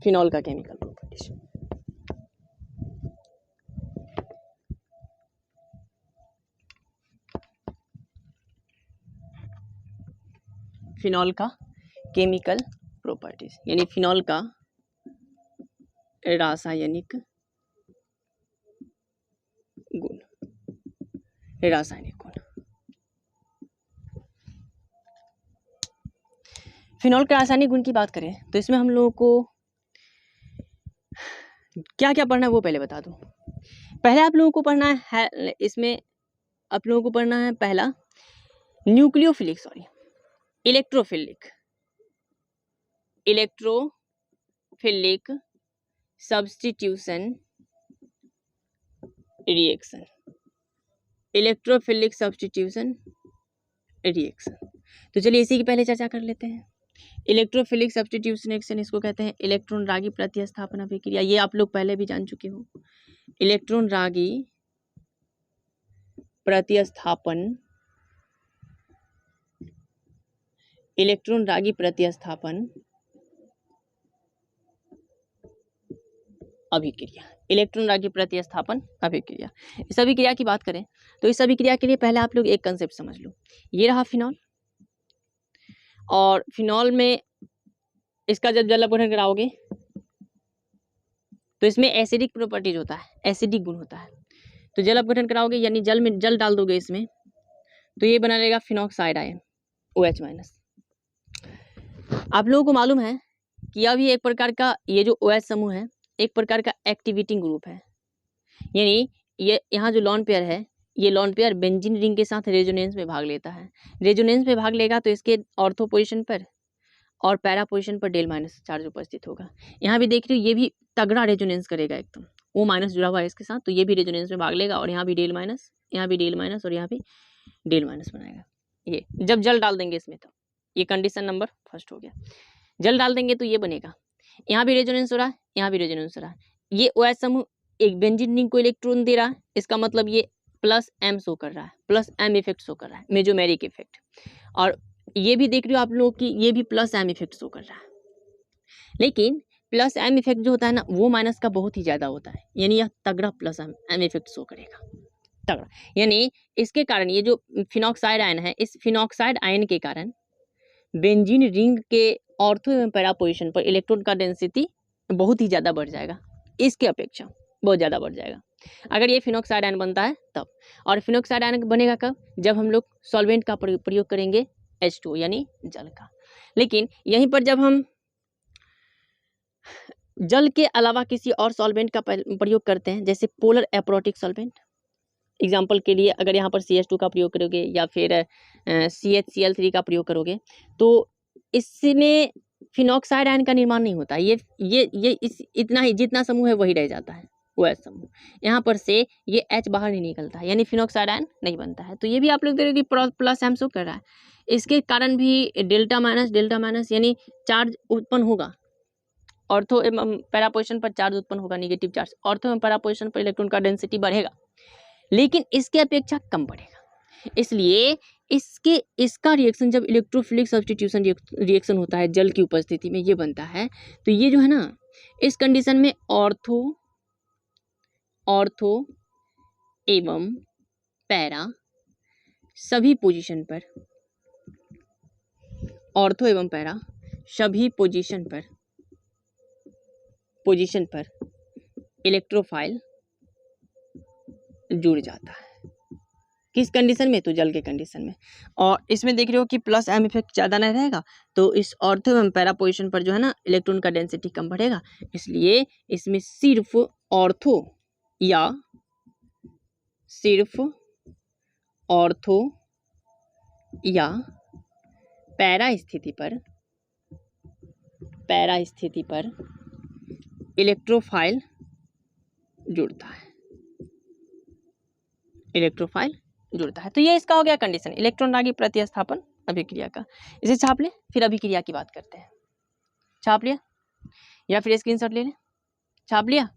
फिनॉल का केमिकल प्रॉपर्टीज, फिनॉल का केमिकल प्रॉपर्टीज यानी फिनॉल का रासायनिक गुण, रासायनिक गुण। फिनॉल के रासायनिक गुण की बात करें तो इसमें हम लोगों को क्या क्या पढ़ना है वो पहले बता दूं। पहले आप लोगों को पढ़ना है, इसमें आप लोगों को पढ़ना है पहला nucleophilic, electrophilic substitution reaction, electrophilic substitution reaction. तो चलिए इसी की पहले चर्चा कर लेते हैं। इलेक्ट्रोफिलिक सब्स्टिट्यूशन रिएक्शन इसको कहते हैं इलेक्ट्रॉन रागी प्रतिस्थापन अभिक्रिया। ये आप लोग पहले भी जान चुके हो। इलेक्ट्रॉन रागी प्रतिस्थापन, इलेक्ट्रॉन रागी प्रतिस्थापन अभिक्रिया, इलेक्ट्रॉन रागी प्रतिस्थापन अभिक्रिया। इस अभिक्रिया की बात करें तो इस अभिक्रिया के लिए पहले आप लोग एक कंसेप्ट समझ लो। ये रहा फिनॉल, और फिनॉल में इसका जब जल अपघटन कराओगे तो इसमें एसिडिक प्रॉपर्टीज होता है, एसिडिक गुण होता है। तो जल अपघटन कराओगे यानी जल में जल डाल दोगे इसमें तो ये बना रहेगा फिनॉक्साइड आयन OH-। आप लोगों को मालूम है कि अब ये एक प्रकार का, ये जो OH समूह है एक प्रकार का एक्टिवेटिंग ग्रुप है, यानी ये यहाँ जो लॉन पेयर है ये लॉन पेयर बेंजीन रिंग के साथ रेजोनेंस में भाग लेता है। रेजोनेंस में भाग लेगा तो इसके ऑर्थो पोजीशन पर और पैरा पोजीशन पर डेल माइनस चार्ज उपस्थित होगा। यहाँ भी देख रहे हो ये भी तगड़ा रेजोनेंस करेगा एकदम, O माइनस जुड़ा हुआ है इसके साथ तो ये भी रेजोनेंस में भाग लेगा और यहाँ भी डेल माइनस, यहाँ भी डेल माइनस और यहाँ भी डेल माइनस बनाएगा। ये जब जल डाल देंगे इसमें तो ये कंडीशन नंबर फर्स्ट हो गया। जल डाल देंगे तो ये बनेगा, यहाँ भी रेजोनेंस हो रहा है, यहाँ भी रेजोनेंस हो रहा है। ये OH समूह एक बेंजीन रिंग को इलेक्ट्रॉन दे रहा है, इसका मतलब ये +M शो कर रहा है, +M इफेक्ट शो कर रहा है, मेजोमेरिक इफेक्ट। और ये भी देख रहे हो आप लोग कि ये भी +M इफेक्ट शो कर रहा है। लेकिन +M इफेक्ट जो होता है ना वो माइनस का बहुत ही ज़्यादा होता है, यानी यह तगड़ा +M इफेक्ट शो करेगा, तगड़ा। यानी इसके कारण ये जो फिनॉक्साइड आयन है, इस फिनॉक्साइड आयन के कारण बेंजीन रिंग के ऑर्थो एवं पैरा पोजीशन पर इलेक्ट्रॉन का डेंसिटी बहुत ही ज़्यादा बढ़ जाएगा, इसके अपेक्षा बहुत ज़्यादा बढ़ जाएगा अगर ये फिनॉक्साइड आयन बनता है तब। और फिनॉक्साइड आयन बनेगा कब? जब हम लोग सॉल्वेंट का प्रयोग करेंगे H2 यानी जल का। लेकिन यहीं पर जब हम जल के अलावा किसी और सॉल्वेंट का प्रयोग करते हैं जैसे पोलर एप्रोटिक सॉल्वेंट, एग्जाम्पल के लिए अगर यहाँ पर CH2 का प्रयोग करोगे या फिर CHCl3 का प्रयोग करोगे तो इसमें फिनॉक्साइड आयन का निर्माण नहीं होता। ये इतना ही, जितना समूह है वही रह जाता है, OH समूह। यहाँ पर से ये H बाहर नहीं निकलता है, यानी फिनॉक्साइड आयन नहीं बनता है। तो ये भी आप लोग देखो कि +M शो कर रहा है, इसके कारण भी डेल्टा माइनस यानी चार्ज उत्पन्न होगा। ऑर्थो एवं पैरा पोजीशन पर चार्ज उत्पन्न होगा, निगेटिव चार्ज। ऑर्थो एवं पैरा पोजीशन पर इलेक्ट्रॉन का डेंसिटी बढ़ेगा लेकिन इसके अपेक्षा कम बढ़ेगा। इसलिए इसका रिएक्शन जब इलेक्ट्रोफिलिक सब्स्टिट्यूशन रिएक्शन होता है जल की उपस्थिति में ये बनता है तो ये जो है ना इस कंडीशन में ऑर्थो एवं पैरा सभी पोजीशन पर, ऑर्थो एवं पैरा सभी पोजीशन पर इलेक्ट्रोफाइल जुड़ जाता है, किस कंडीशन में, तो जल के कंडीशन में। और इसमें देख रहे हो कि प्लस एम इफेक्ट ज़्यादा नहीं रहेगा, तो इस ऑर्थो एवं पैरा पोजिशन पर जो है ना इलेक्ट्रॉन का डेंसिटी कम बढ़ेगा, इसलिए इसमें सिर्फ ऑर्थो या पैरा स्थिति पर इलेक्ट्रोफाइल जुड़ता है। तो ये इसका हो गया कंडीशन, इलेक्ट्रॉन रागी प्रतिस्थापन अभिक्रिया का। इसे छाप ले, फिर अभिक्रिया की बात करते हैं। छाप लिया या फिर स्क्रीनशॉट ले लें? छाप लिया।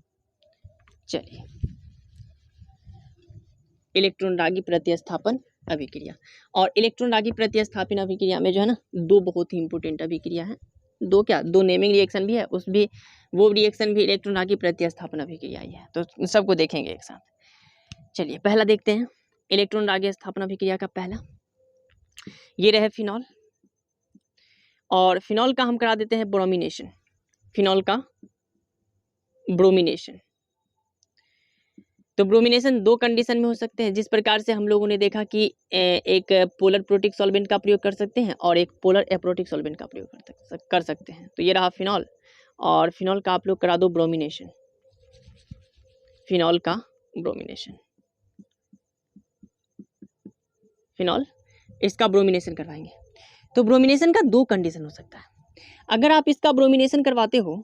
चलिए, इलेक्ट्रॉन रागी प्रतिस्थापन अभिक्रिया। और इलेक्ट्रॉन रागी प्रतिस्थापन अभिक्रिया में जो है ना दो बहुत ही इंपॉर्टेंट अभिक्रिया है, दो नेमिंग रिएक्शन भी है, वो रिएक्शन भी इलेक्ट्रॉन रागी प्रतिस्थापन अभिक्रिया ही है, तो सबको देखेंगे एक साथ। चलिए पहला देखते हैं इलेक्ट्रॉन रागी स्थापन अभिक्रिया का पहला, ये रहे फिनॉल। और फिनॉल का हम करा देते हैं ब्रोमिनेशन, फिनॉल का ब्रोमिनेशन। तो ब्रोमिनेशन दो कंडीशन में हो सकते हैं, जिस प्रकार से हम लोगों ने देखा कि एक पोलर प्रोटिक सॉल्वेंट का प्रयोग कर सकते हैं और एक पोलर एप्रोटिक सॉल्वेंट का प्रयोग कर सकते हैं। तो ये रहा फिनॉल, और फिनॉल का आप लोग करा दो ब्रोमिनेशन, फिनॉल का ब्रोमिनेशन, फिनॉल इसका ब्रोमिनेशन करवाएंगे। तो ब्रोमिनेशन का दो कंडीशन हो सकता है। अगर आप इसका ब्रोमिनेशन करवाते हो,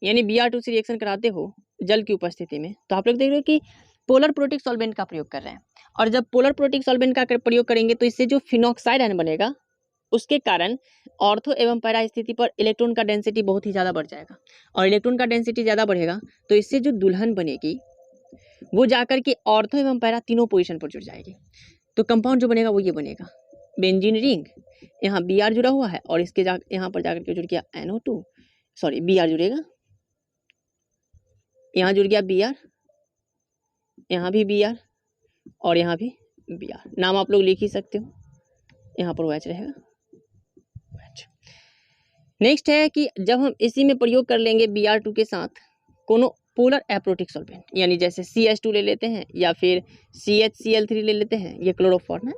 यानी Br2 रिएक्शन कराते हो जल की उपस्थिति में, तो आप लोग देख रहे हो कि पोलर प्रोटिक सॉल्वेंट का प्रयोग कर रहे हैं। और जब पोलर प्रोटिक सॉल्वेंट का प्रयोग करेंगे तो इससे जो फिनॉक्साइड आयन बनेगा, उसके कारण ऑर्थो एवं पैरा स्थिति पर इलेक्ट्रॉन का डेंसिटी बहुत ही ज़्यादा बढ़ जाएगा। और इलेक्ट्रॉन का डेंसिटी ज़्यादा बढ़ेगा तो इससे जो दुल्हन बनेगी वो जाकर के ऑर्थो एवं पैरा तीनों पोजीशन पर जुड़ जाएगी। तो कंपाउंड जो बनेगा वो ये बनेगा बेंजीन रिंग, यहाँ Br जुड़ा हुआ है और इसके यहाँ पर जाकर के जुड़ गया NO2, सॉरी Br जुड़ेगा, यहाँ जुड़ गया Br, यहाँ भी Br और यहाँ भी Br। नाम आप लोग लिख ही सकते हो, यहाँ पर OH रहेगा। नेक्स्ट है कि जब हम इसी में प्रयोग कर लेंगे Br2 के साथ कोनो पोलर एप्रोटिक सॉल्वेंट, यानी जैसे CH2 ले लेते हैं या फिर CHCl3 ले लेते हैं, ये क्लोरोफॉर्म है।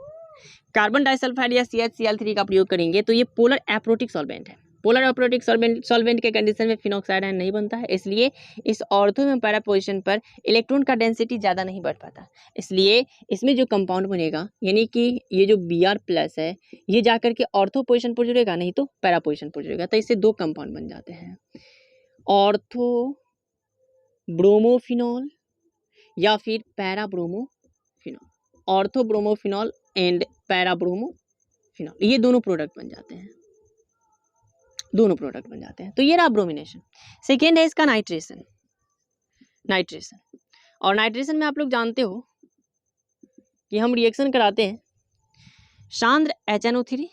कार्बन डाइसल्फाइड या CHCl3 का प्रयोग करेंगे तो ये पोलर एप्रोटिक सॉल्वेंट है। पोलर एप्रोटिक सॉल्वेंट के कंडीशन में फिनॉक्साइड आयन नहीं बनता है, इसलिए इस ऑर्थो में पैरा पोजीशन पर इलेक्ट्रॉन का डेंसिटी ज़्यादा नहीं बढ़ पाता। इसलिए इसमें जो कंपाउंड बनेगा, यानी कि ये जो Br प्लस है ये जाकर के ऑर्थो पोजीशन पर जुड़ेगा, नहीं तो पैरा पोजीशन पर जुड़ेगा। तो इससे दो कंपाउंड बन जाते हैं, ऑर्थो ब्रोमोफिनॉल या फिर para bromophenol, ortho bromophenol and para bromophenol, ये दोनों प्रोडक्ट बन जाते हैं, तो ये रहा ब्रोमिनेशन। सेकेंड है इसका नाइट्रेशन। और नाइट्रेशन में आप लोग जानते हो कि हम रिएक्शन कराते हैं सांद्र HNO3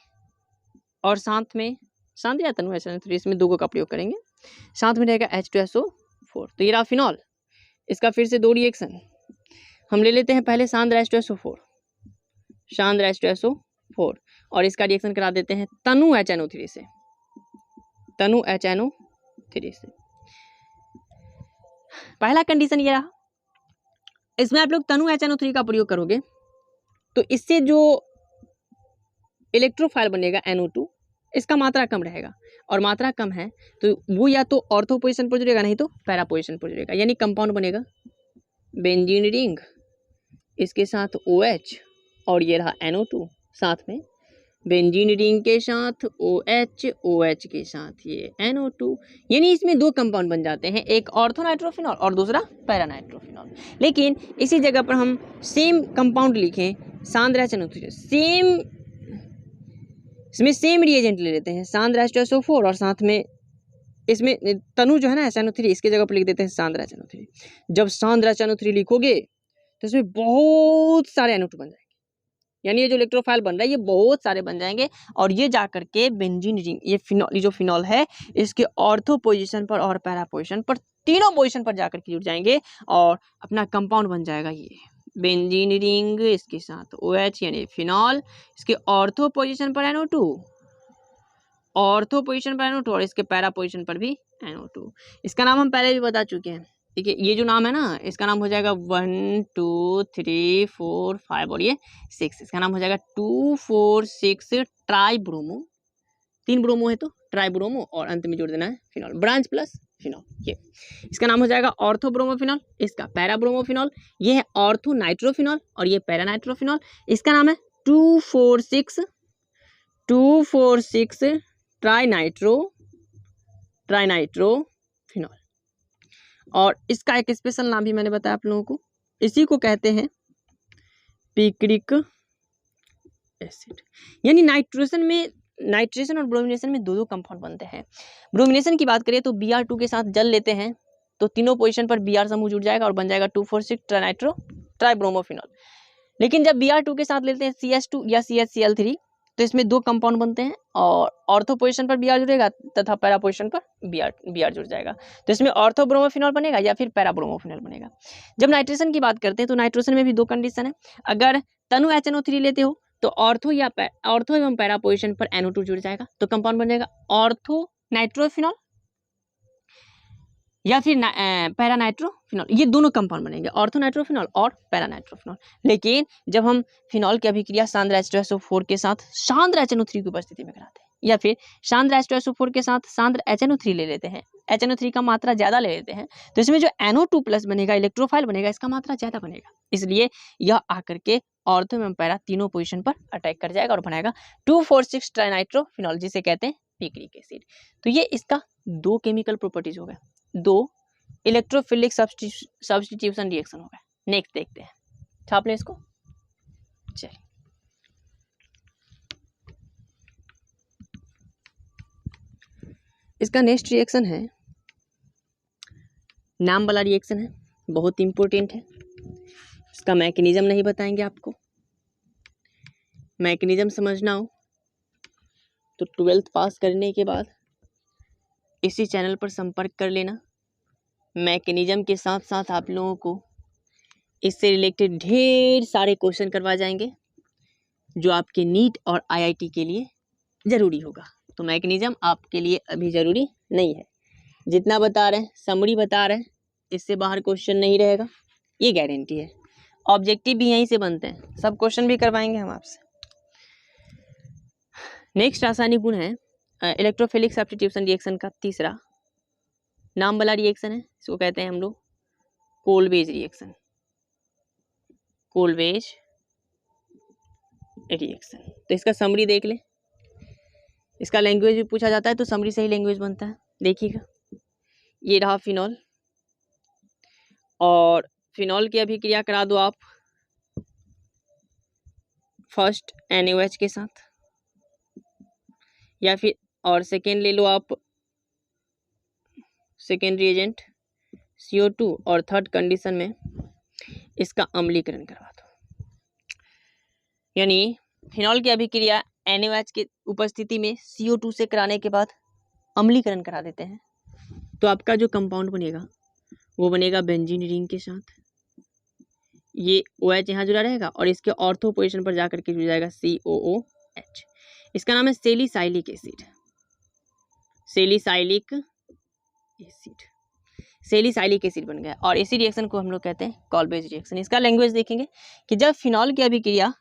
और साथ में सांद्र या तनु HNO3, इसमें दो का प्रयोग करेंगे, साथ में रहेगा H2SO4। तो ये रहा फिनॉल, इसका फिर से दो रिएक्शन हम ले लेते हैं। पहले सांद्र H2SO4, और इसका रिएक्शन करा देते हैं तनु HNO3 से, पहला कंडीशन ये रहा। इसमें आप लोग तनु HNO3 का प्रयोग करोगे तो इससे जो इलेक्ट्रोफाइल बनेगा NO2, इसका मात्रा कम रहेगा, और मात्रा कम है तो वो या तो ऑर्थो पोजीशन पर जुड़ेगा, नहीं तो पैरा पोजीशन पर जुड़ेगा, यानी कंपाउंड बनेगा बेंजीन रिंग, इसके साथ OH और ये रहा NO2, साथ में बेंजीन रिंग के साथ OH के साथ ये NO2, यानी इसमें दो कंपाउंड बन जाते हैं, एक ऑर्थो नाइट्रोफिनॉल और दूसरा पैरा नाइट्रोफिनॉल। लेकिन इसी जगह पर हम सेम कंपाउंड लिखें सांद्र HNO3, इसमें सेम रिएजेंट ले लेते हैं सांद्र H2SO4 और साथ में इसमें तनु जो है ना HNO3, इसके जगह पर लिख देते हैं सांद्र HNO3। जब सांद्र HNO3 लिखोगे तो इसमें बहुत सारे NO2 बन जाएंगे, यानी ये जो इलेक्ट्रोफाइल बन रहा है ये बहुत सारे बन जाएंगे, और ये जाकर के बेंजीन रिंग, ये जो फिनॉल है इसके ऑर्थो पोजीशन पर और पैरा पोजीशन पर, तीनों पोजीशन पर जाकर के जुड़ जाएंगे और अपना कंपाउंड बन जाएगा ये बेंजीन रिंग, इसके साथ OH यानी फिनॉल, इसके ऑर्थो पोजीशन पर NO2, और इसके पैरा पोजीशन पर भी NO2। इसका नाम हम पहले भी बता चुके हैं, देखिए ये जो नाम है ना, इसका नाम हो जाएगा 1 2 3 4 5 और ये 6, इसका नाम हो जाएगा 2 4 6 ट्राई ब्रोमो, 3 ब्रोमो है तो ट्राई ब्रोमो और अंत में जोड़ देना है फिनॉल, ब्रांच प्लस फिनॉल। ये इसका नाम हो जाएगा ऑर्थो ब्रोमोफिनॉल, इसका पैरा ब्रोमोफिनॉल, ये है ऑर्थो नाइट्रोफिनॉल और ये पैरा नाइट्रोफिनॉल। इसका नाम है 246 ट्राई नाइट्रोफिनॉल। और इसका एक स्पेशल नाम भी मैंने बताया आप लोगों को, इसी को कहते हैं पिक्रिक एसिड। यानी नाइट्रेशन और ब्रोमिनेशन में दो कंपाउंड बनते हैं। ब्रोमिनेशन की बात करें तो Br2 के साथ जल लेते हैं तो तीनों पोजीशन पर Br समूह जुड़ जाएगा और बन जाएगा 246 ट्राइब्रोमोफिनॉल। लेकिन जब Br2 के साथ लेते हैं CH2 या CHCl3 तो इसमें दो कंपाउंड बनते हैं और ऑर्थो पोजीशन पर Br जुड़ेगा तथा पैरा पोजीशन पर Br जुड़ जाएगा, तो इसमें ऑर्थो ब्रोमोफिनॉल बनेगा या फिर पैरा ब्रोमोफिनॉल बनेगा। जब नाइट्रेशन की बात करते हैं तो नाइट्रेशन में भी दो कंडीशन है, अगर तनु HNO3 लेते हो तो ऑर्थो एवं पैरा पोजीशन पर NO2 जुड़ जाएगा तो कंपाउंड बन जाएगा ऑर्थो नाइट्रोफिनॉल या फिर पैरा नाइट्रोफिनॉल। ये दोनों कंपाउंड बनेंगे, ऑर्थो नाइट्रोफिनॉल और पैरा नाइट्रोफिनॉल। लेकिन जब हम फिनॉल की अभिक्रिया सांद्र H2SO4 के साथ सांद्र HNO3 की उपस्थिति में कराते हैं या फिर सांद्र H2SO4 के साथ सांद्र HNO3 ले लेते हैं, HNO3 का मात्रा ज्यादा ले लेते हैं तो इसमें जो NO2+ बनेगा, इलेक्ट्रोफाइल बनेगा, इसका मात्रा ज्यादा बनेगा, इसलिए यह आकर के ऑर्थो एवं पैरा तीनों पोजीशन पर अटैक कर जाएगा और बनाएगा 246 ट्राइनाइट्रोफिनॉल जिसे कहते हैं पिक्रिक एसिड। तो ये इसका दो केमिकल प्रॉपर्टीज हो गए, दो इलेक्ट्रोफिलिक सब्स्टिट्यूशन रिएक्शन हो गए। नेक्स्ट देखते हैं, छाप लें इसको। चलिए इसका नेक्स्ट रिएक्शन है, नाम वाला रिएक्शन है, बहुत इंपॉर्टेंट है। इसका मैकेनिज्म नहीं बताएंगे आपको, मैकेनिज्म समझना हो तो 12th पास करने के बाद इसी चैनल पर संपर्क कर लेना। मैकेनिज्म के साथ साथ आप लोगों को इससे रिलेटेड ढेर सारे क्वेश्चन करवा जाएंगे जो आपके नीट और IIT के लिए ज़रूरी होगा। तो मैकेनिज्म आपके लिए अभी ज़रूरी नहीं है, जितना बता रहे हैं समरी बता रहे हैं, इससे बाहर क्वेश्चन नहीं रहेगा, ये गारंटी है। ऑब्जेक्टिव भी यहीं से बनते हैं, सब क्वेश्चन भी करवाएंगे हम आपसे। नेक्स्ट रासायनिक गुण है इलेक्ट्रोफिलिक सब्स्टिट्यूशन रिएक्शन का तीसरा, नाम वाला रिएक्शन है, इसको कहते हैं हम लोग कोलवेज रिएक्शन, कोलवेज रिएक्शन। तो इसका समरी देख ले, इसका लैंग्वेज भी पूछा जाता है तो समरी से ही लैंग्वेज बनता है। देखिएगा ये रहा फिनॉल, और फिनॉल की अभिक्रिया करा दो आप फर्स्ट NaOH के साथ या फिर और सेकेंड ले लो आप सेकेंड रिएजेंट CO2 और थर्ड कंडीशन में इसका अम्लीकरण करवा दो। यानी फिनॉल की अभिक्रिया NaOH की उपस्थिति में CO2 से कराने के बाद अम्लीकरण करा देते हैं तो आपका जो कंपाउंड बनेगा वो बनेगा बेंजीन रिंग के साथ, ये OH यहाँ जुड़ा रहेगा और इसके ऑर्थो पोजीशन पर जाकर के जुड़ जाएगा COOH। इसका नाम है सेलिसाइलिक एसिड, सेलिसाइलिक एसिड बन गया। और इसी रिएक्शन को हम लोग कहते हैं कॉलवेज रिएक्शन। इसका लैंग्वेज देखेंगे कि जब फिनॉल की अभिक्रिया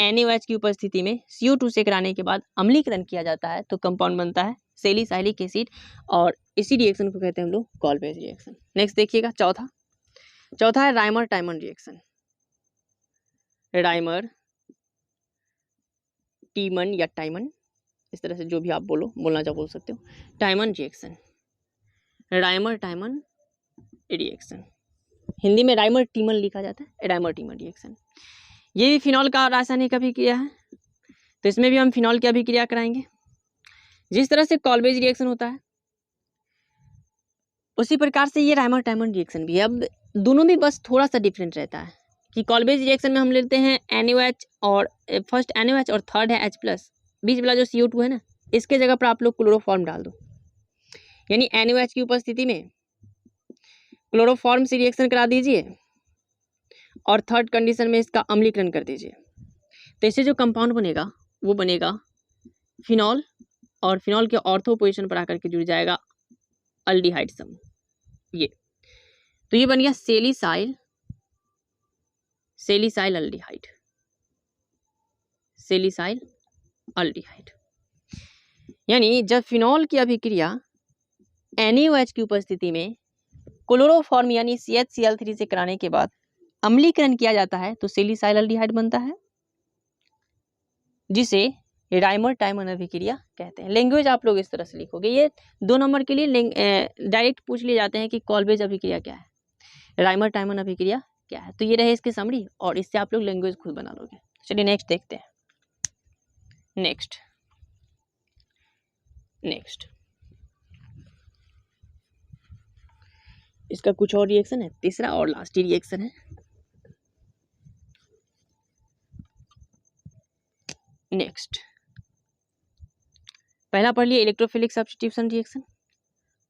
NaOH की उपस्थिति में CO2 से कराने के बाद अम्लीकरण किया जाता है तो कंपाउंड बनता है सेलिसाइलिक एसिड, और इसी रिएक्शन को कहते हैं हम लोग कॉलवेज रिएक्शन। नेक्स्ट देखिएगा चौथा है राइमर टाइमन रिएक्शन, राइमर टीमन या टाइमन, इस तरह से जो भी आप बोलना चाहो बोल सकते हो। टाइमन रिएक्शन, राइमर टाइमन रिएक्शन, हिंदी में राइमर टीमन लिखा जाता है, राइमर टीमन रिएक्शन। ये भी फिनॉल का रासायनिक अभिक्रिया है तो इसमें भी हम फिनॉल की अभिक्रिया कराएंगे। जिस तरह से कॉलवेज रिएक्शन होता है उसी प्रकार से ये राइमर टाइमन रिएक्शन भी है। अब दोनों में बस थोड़ा सा डिफरेंट रहता है कि कॉलवेज रिएक्शन में हम लेते हैं NaOH और फर्स्ट NaOH और थर्ड है H+, बीच वाला जो CO2 है ना, इसके जगह पर आप लोग क्लोरोफॉर्म डाल दो, यानी NaOH की उपस्थिति में क्लोरोफॉर्म से रिएक्शन करा दीजिए और थर्ड कंडीशन में इसका अम्लीकरण कर दीजिए, तो इससे जो कंपाउंड बनेगा वो बनेगा फिनॉल, और फिनॉल के ऑर्थो पोजीशन पर आकर के जुड़ जाएगा अल्डिहाइड समूह। ये तो ये बन गया सेलिसाइल एल्डिहाइड, सेलिसाइल एल्डिहाइड। यानी जब फिनॉल की अभिक्रिया NaOH की उपस्थिति में क्लोरोफॉर्म यानी CH-Cl3 से कराने के बाद अम्लीकरण किया जाता है तो सेलिसाइल एल्डिहाइड बनता है, जिसे राइमर टाइमन अभिक्रिया कहते हैं। लैंग्वेज आप लोग इस तरह से लिखोगे। ये 2 नंबर के लिए डायरेक्ट पूछ लिए जाते हैं कि कॉल्वेज अभिक्रिया क्या है, राइमर टाइमन अभिक्रिया क्या है। तो ये रहे इसकी समरी, और इससे आप लोग लैंग्वेज खुद बना लोगे। चलिए नेक्स्ट देखते हैं। नेक्स्ट इसका कुछ और रिएक्शन है, तीसरा और लास्ट ही रिएक्शन है। नेक्स्ट पहला पढ़ लिया इलेक्ट्रोफिलिक सब्स्टिट्यूशन रिएक्शन।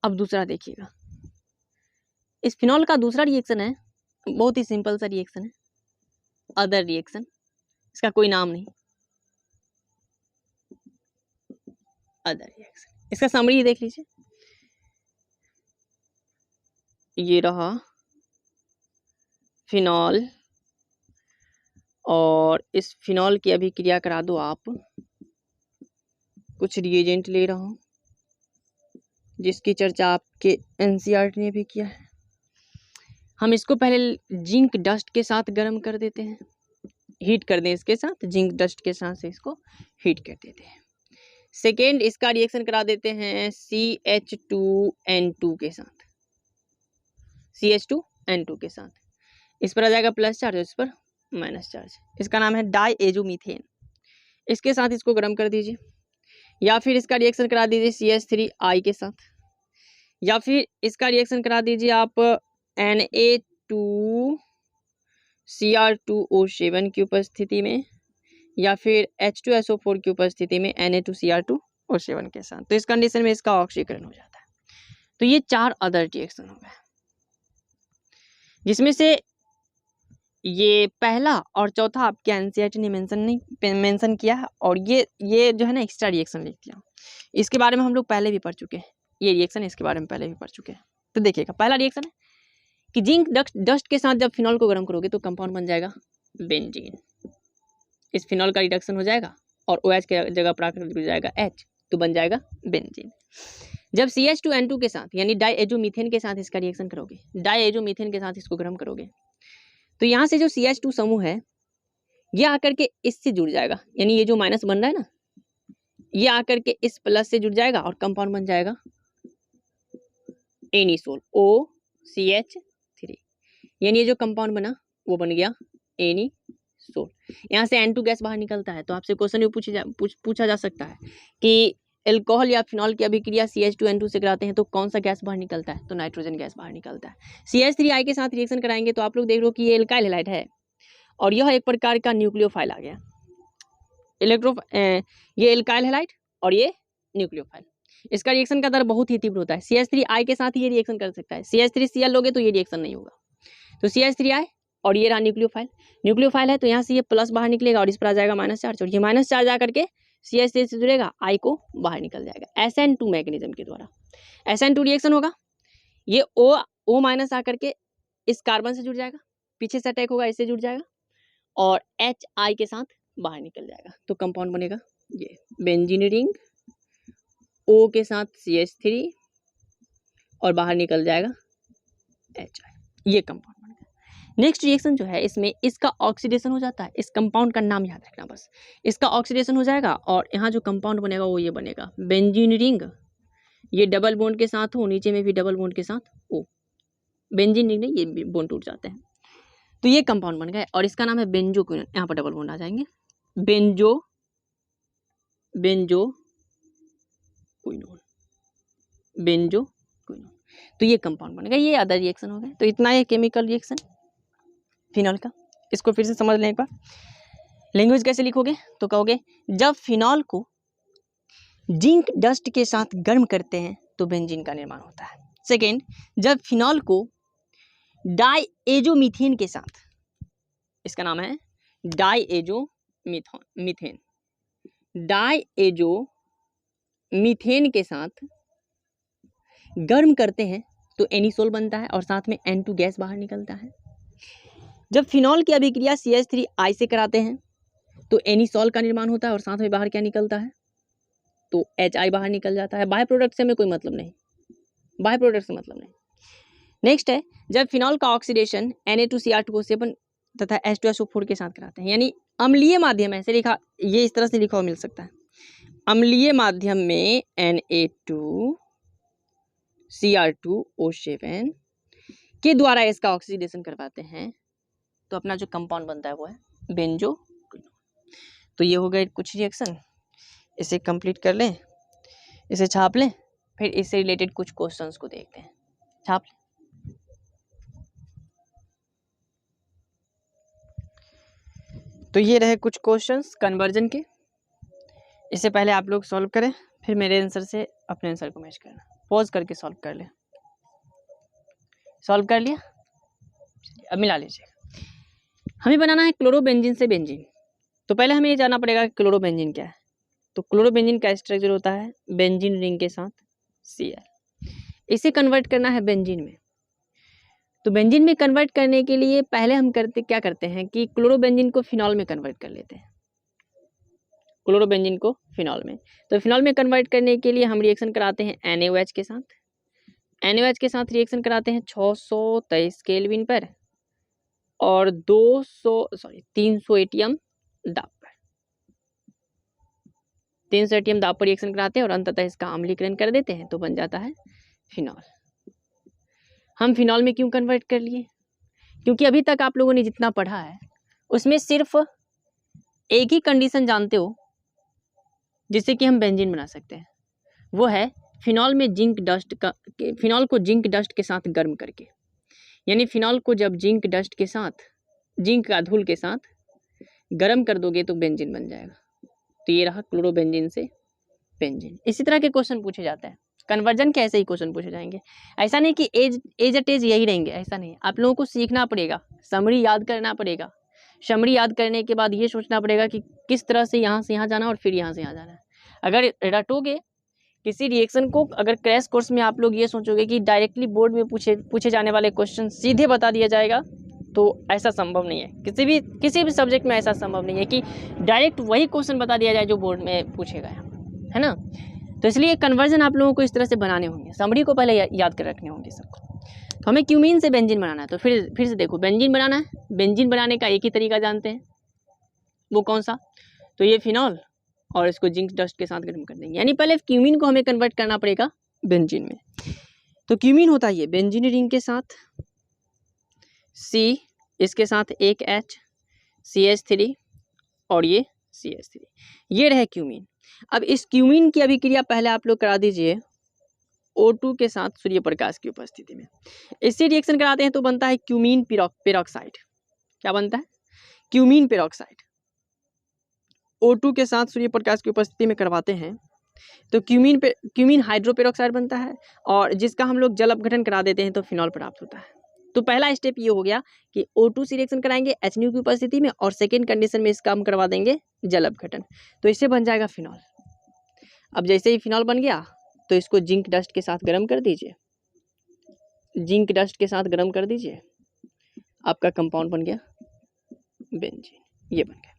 अब दूसरा देखिएगा। इस फिनॉल का दूसरा रिएक्शन है, बहुत ही सिंपल सा रिएक्शन है, अदर रिएक्शन। इसका कोई नाम नहीं, अदर रिएक्शन। इसका समरी देख लीजिए। ये रहा फिनॉल, और इस फिनॉल की अभिक्रिया करा दो आप। कुछ रिएजेंट ले रहा हूं जिसकी चर्चा आपके एनसीईआरटी ने भी किया है। हम इसको पहले जिंक डस्ट के साथ गर्म कर देते हैं, हीट कर दें इसके साथ, जिंक डस्ट के साथ से इसको हीट कर देते हैं। सेकेंड इसका रिएक्शन करा देते हैं CH2N2 के साथ, CH2N2 के साथ। इस पर आ जाएगा प्लस चार्ज, इस पर माइनस चार्ज। इसका नाम है डाईएजोमीथेन। इसके साथ इसको गर्म कर दीजिए, या फिर इसका रिएक्शन करा दीजिए CH3I के साथ, या फिर इसका रिएक्शन करा दीजिए आप Na2Cr2O7 की उपस्थिति में, या फिर H2SO4 की उपस्थिति में Na2Cr2O7 के साथ। तो इस कंडीशन में इसका ऑक्सीकरण हो जाता है। तो ये 4 अदर रिएक्शन हो गए, जिसमें से ये पहला और चौथा आपके एनसीईआरटी ने मेंशन किया है, और ये जो है ना एक्स्ट्रा रिएक्शन लिख दिया। इसके बारे में हम लोग पहले भी पढ़ चुके हैं, ये रिएक्शन इसके बारे में पहले भी पढ़ चुके हैं। तो देखिएगा, पहला रिएक्शन है कि जिंक डस्ट के साथ जब फिनॉल को गर्म करोगे तो कंपाउंड बन जाएगा बेंजीन। इस फिनॉल का रिडक्शन हो जाएगा और OH के जगह पर आकर जुड़ जाएगा H, तो बन जाएगा बेंजीन। जब CH2N2 के साथ यानी डाईएजोमीथेन के साथ इसका रिएक्शन करोगे, डाईएजोमीथेन के साथ इसको गर्म करोगे, तो यहाँ से जो CH2 समूह है ये आकर के इससे जुड़ जाएगा, यानी ये जो माइनस बन रहा है ना, ये आकर के इस प्लस से जुड़ जाएगा और कंपाउंड बन जाएगा एनिसोल, OCH3। यानी ये जो कंपाउंड बना वो बन गया एनिसोल। यहाँ से N2 गैस बाहर निकलता है। तो आपसे क्वेश्चन भी पूछा जा सकता है कि एल्कोहल या फिनॉल की अभिक्रिया CH2N2 से कराते हैं तो कौन सा गैस बाहर निकलता है? तो नाइट्रोजन गैस बाहर निकलता है। CH3I के साथ रिएक्शन कराएंगे तो आप लोग देख लो कि ये एल्काइल हैलाइड है, और यह एक प्रकार का न्यूक्लियोफाइल आ गया। ये एल्काइल हैलाइड और ये न्यूक्लियोफाइल। इसका रिएक्शन का दर बहुत ही तीव्र होता है। CH3I के साथ ये रिएक्शन कर सकता है। CH3Cl लोगे तो ये रिएक्शन नहीं होगा। तो CH3I और ये रहा न्यूक्लियोफाइल है, तो यहाँ से ये प्लस बाहर निकलेगा और इस पर आ जाएगा माइनस चार्ज, और ये माइनस चार्ज आकर के CH3 से जुड़ेगा, I को बाहर निकल जाएगा SN2 मैकेनिज्म के द्वारा। SN2 रिएक्शन होगा, ये O माइनस आकर के इस कार्बन से जुड़ जाएगा, पीछे से अटैक होगा, इससे जुड़ जाएगा, और HI के साथ बाहर निकल जाएगा। तो कंपाउंड बनेगा ये बेंजीन रिंग, O के साथ CH3 और बाहर निकल जाएगा HI। ये कंपाउंड बन गया। नेक्स्ट रिएक्शन जो है इसमें इसका ऑक्सीडेशन हो जाता है। इस कंपाउंड का नाम याद रखना बस। इसका ऑक्सीडेशन हो जाएगा और यहाँ जो कंपाउंड बनेगा वो ये बनेगा बेंजीन रिंग। ये डबल बॉन्ड के साथ हो, नीचे में भी डबल बॉन्ड के साथ O। बेंजीन रिंग नहीं, ये बॉन्ड टूट जाते हैं। तो ये कंपाउंड बन गया और इसका नाम है बेंजोक्विनोन। यहाँ पर डबल बॉन्ड आ जाएंगे, बेंजोक्विनोन। तो ये कंपाउंड बन गया। ये अदर रिएक्शन हो गए। तो इतना है केमिकल रिएक्शन फिनॉल का। इसको फिर से समझ लें एक बार। लैंग्वेज कैसे लिखोगे? तो कहोगे जब फिनॉल को जिंक डस्ट के साथ गर्म करते हैं तो बेंजीन का निर्माण होता है। सेकेंड, जब फिनॉल को डाईएजोमीथेन के साथ, इसका नाम है डाईएजोमीथेन, डाईएजोमीथेन के साथ गर्म करते हैं तो एनिसोल बनता है और साथ में N2 गैस बाहर निकलता है। जब फिनॉल की अभिक्रिया CH3I से कराते हैं तो एनिसोल का निर्माण होता है और साथ में बाहर क्या निकलता है, तो HI बाहर निकल जाता है। बाय प्रोडक्ट से हमें कोई मतलब नहीं, बाय प्रोडक्ट से मतलब नहीं। नेक्स्ट है, जब फिनॉल का ऑक्सीडेशन Na2Cr2O7 तथा H2SO4 के साथ कराते हैं, यानी अम्लीय माध्यम, ऐसे लिखा, ये इस तरह से लिखा हुआ मिल सकता है, अम्लीय माध्यम में Na2Cr2O7 के द्वारा इसका ऑक्सीडेशन करवाते हैं तो अपना जो कंपाउंड बनता है वो है बेंजो। तो ये हो गए कुछ रिएक्शन, इसे कंप्लीट कर लें, इसे छाप लें, फिर इससे रिलेटेड कुछ क्वेश्चंस को देखते हैं। छाप लें। तो ये रहे कुछ क्वेश्चंस कन्वर्जन के, इससे पहले आप लोग सॉल्व करें, फिर मेरे आंसर से अपने आंसर को मैच करना, पॉज करके सॉल्व कर लें। सॉल्व कर लिया, अब मिला लीजिएगा। हमें बनाना है क्लोरोबेंजीन से बेंजीन। तो पहले हमें ये जानना पड़ेगा कि क्लोरोबेंजीन क्या है। तो क्लोरोबेंजीन का स्ट्रक्चर होता है बेंजीन रिंग के साथ Cl, इसे कन्वर्ट करना है बेंजीन में। तो बेंजीन में कन्वर्ट करने के लिए पहले हम क्या करते हैं कि क्लोरोबेंजीन को फिनॉल में कन्वर्ट कर लेते हैं, क्लोरोबेंजीन को फिनॉल में। तो फिनॉल में कन्वर्ट करने के लिए हम रिएक्शन कराते हैं NaOH के साथ, NaOH के साथ रिएक्शन कराते हैं 623 केल्विन पर और 300 एटीएम दाब पर, 300 एटीएम दाब पर रिएक्शन कराते हैं और अंततः इसका अम्लीकरण कर देते हैं, तो बन जाता है फिनॉल। हम फिनॉल में क्यों कन्वर्ट कर लिए, क्योंकि अभी तक आप लोगों ने जितना पढ़ा है उसमें सिर्फ एक ही कंडीशन जानते हो जिससे कि हम बेंजीन बना सकते हैं, वो है फिनॉल में जिंक डस्ट का, फिनॉल को जिंक डस्ट के साथ गर्म करके, यानी फिनॉल को जब जिंक डस्ट के साथ, जिंक का धूल के साथ गर्म कर दोगे तो बेंजीन बन जाएगा। तो ये रहा क्लोरोबेंजीन से बेंजीन। इसी तरह के क्वेश्चन पूछे जाते हैं, कन्वर्जन के ऐसे ही क्वेश्चन पूछे जाएंगे। ऐसा नहीं कि एज एट एज यही रहेंगे, ऐसा नहीं। आप लोगों को सीखना पड़ेगा, समरी याद करना पड़ेगा। समरी याद करने के बाद ये सोचना पड़ेगा कि किस तरह से यहाँ से यहाँ जाना और फिर यहाँ से यहाँ जाना है। अगर रटोगे किसी रिएक्शन को, अगर क्रैश कोर्स में आप लोग ये सोचोगे कि डायरेक्टली बोर्ड में पूछे जाने वाले क्वेश्चन सीधे बता दिया जाएगा, तो ऐसा संभव नहीं है। किसी भी सब्जेक्ट में ऐसा संभव नहीं है कि डायरेक्ट वही क्वेश्चन बता दिया जाए जो बोर्ड में पूछे गए, है ना। तो इसलिए कन्वर्जन आप लोगों को इस तरह से बनाने होंगे, समरी को पहले याद कर रखने होंगे सबको। तो हमें क्यूमीन से बेंजीन बनाना है। तो फिर से देखो, बेंजीन बनाना है, बेंजीन बनाने का एक ही तरीका जानते हैं, वो कौन सा, तो ये फिनॉल और इसको जिंक डस्ट के साथ गर्म कर देंगे, यानी पहले क्यूमीन को हमें कन्वर्ट करना पड़ेगा बेंजीन में। तो क्यूमीन होता है ये बेंजीन रिंग के साथ C, इसके साथ एक H, CH3 और ये CH3, ये रहे क्यूमीन। अब इस क्यूमीन की अभिक्रिया पहले आप लोग करा दीजिए O2 के साथ सूर्य प्रकाश की उपस्थिति में। इससे रिएक्शन कराते हैं तो बनता है क्यूमीन पेरोक्साइड। क्या बनता है, क्यूमीन पेरोक्साइड। O2 के साथ सूर्य प्रकाश की उपस्थिति में करवाते हैं तो क्यूमीन हाइड्रोपेरोक्साइड बनता है और जिसका हम लोग जल अपघटन करा देते हैं तो फिनॉल प्राप्त होता है। तो पहला स्टेप ये हो गया कि O2 से रिएक्शन कराएंगे HNO की उपस्थिति में और सेकेंड कंडीशन में इसका हम करवा देंगे जल अपघटन, तो इससे बन जाएगा फिनॉल। अब जैसे ही फिनॉल बन गया तो इसको जिंक डस्ट के साथ गर्म कर दीजिए, जिंक डस्ट के साथ गर्म कर दीजिए, आपका कंपाउंड बन गया बेंजीन, ये बन गया।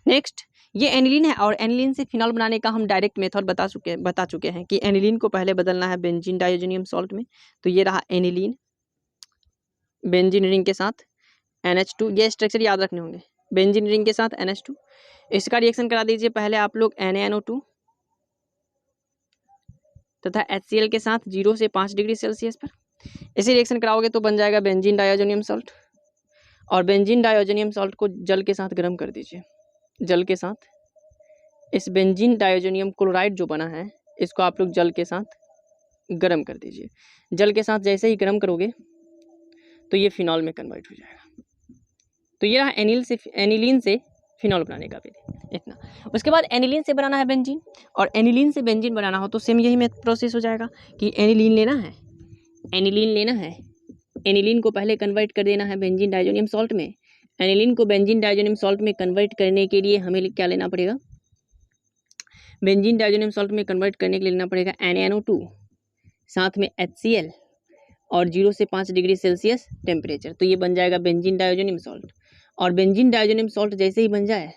नेक्स्ट, ये एनिलीन है और एनिलीन से फिनॉल बनाने का हम डायरेक्ट मेथड बता चुके हैं कि एनिलीन को पहले बदलना है बेंजीन डाइओजेनियम सॉल्ट में। तो ये रहा एनिलीन बेंजीन रिंग के साथ NH2, ये स्ट्रक्चर याद रखने होंगे, बेंजीन रिंग के साथ NH2। इसका रिएक्शन करा दीजिए पहले आप लोग NaNO2 तथा HCl के साथ 0 से 5 डिग्री सेल्सियस पर। इसे रिएक्शन कराओगे तो बन जाएगा बेंजीन डाइओजेनियम सॉल्ट और बेंजीन डाइओजेनियम सॉल्ट को जल के साथ गर्म कर दीजिए। जल के साथ इस बेंजीन डाइओजेनियम क्लोराइड जो बना है इसको आप लोग जल के साथ गर्म कर दीजिए। जल के साथ जैसे ही गर्म करोगे तो ये फिनॉल में कन्वर्ट हो जाएगा। तो ये रहा एनिलीन से फिनॉल बनाने का विधि, इतना। उसके बाद एनिलीन से बनाना है बेंजीन और एनिलीन से बेंजीन बनाना हो तो सेम यही प्रोसेस हो जाएगा कि एनिलीन लेना है, एनिलीन को पहले कन्वर्ट कर देना है बेंजीन डाइओजेनियम सॉल्ट में। एनिलीन को बेंजीन डाइओजेनियम सॉल्ट में कन्वर्ट करने के लिए हमें क्या लेना पड़ेगा, बेंजीन डाइओजेनियम सॉल्ट में कन्वर्ट करने के लिए लेना पड़ेगा NaNO2 साथ में HCl और 0 से 5 डिग्री सेल्सियस टेम्परेचर, तो ये बन जाएगा बेंजीन डायोजोनियम सॉल्ट। और बेंजीन डायोजोनियम सॉल्ट जैसे ही बन जाए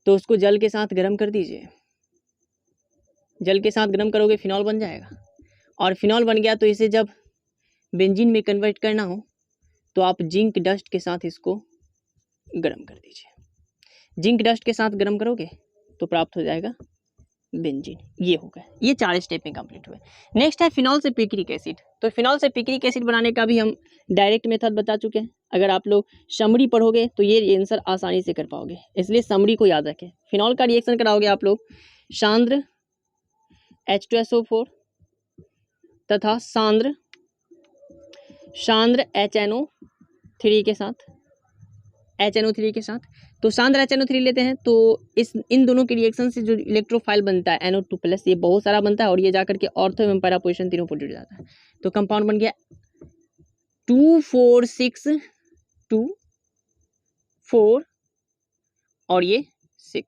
तो उसको जल के साथ गर्म कर दीजिए, जल के साथ गर्म करोगे फिनॉल बन जाएगा। और फिनॉल बन गया तो इसे जब बेंजीन में कन्वर्ट करना हो तो आप जिंक डस्ट के साथ इसको गर्म कर दीजिए। जिंक डस्ट के साथ गर्म करोगे तो प्राप्त हो जाएगा बेंजीन। ये हो गया, ये 4 स्टेप में कंप्लीट हुए। नेक्स्ट है फिनॉल से पिक्रिक एसिड। तो फिनॉल से पिक्रिक एसिड बनाने का भी हम डायरेक्ट मेथड बता चुके हैं। अगर आप लोग समरी पढ़ोगे तो ये आंसर आसानी से कर पाओगे, इसलिए समरी को याद रखें। फिनॉल का रिएक्शन कराओगे आप लोग सांद्र H2SO4 तथा सांद्र HNO3 के साथ, HNO3 के साथ। तो सांद्र HNO3 लेते हैं तो इन दोनों के रिएक्शन से जो इलेक्ट्रोफाइल बनता है NO2+, ये बहुत सारा बनता है और ये जाकर के ऑर्थो एवं पैरा पोजीशन तीनों पर जुड़ जाता है। तो कंपाउंड बन गया 2,4,6,2,4 और ये 6,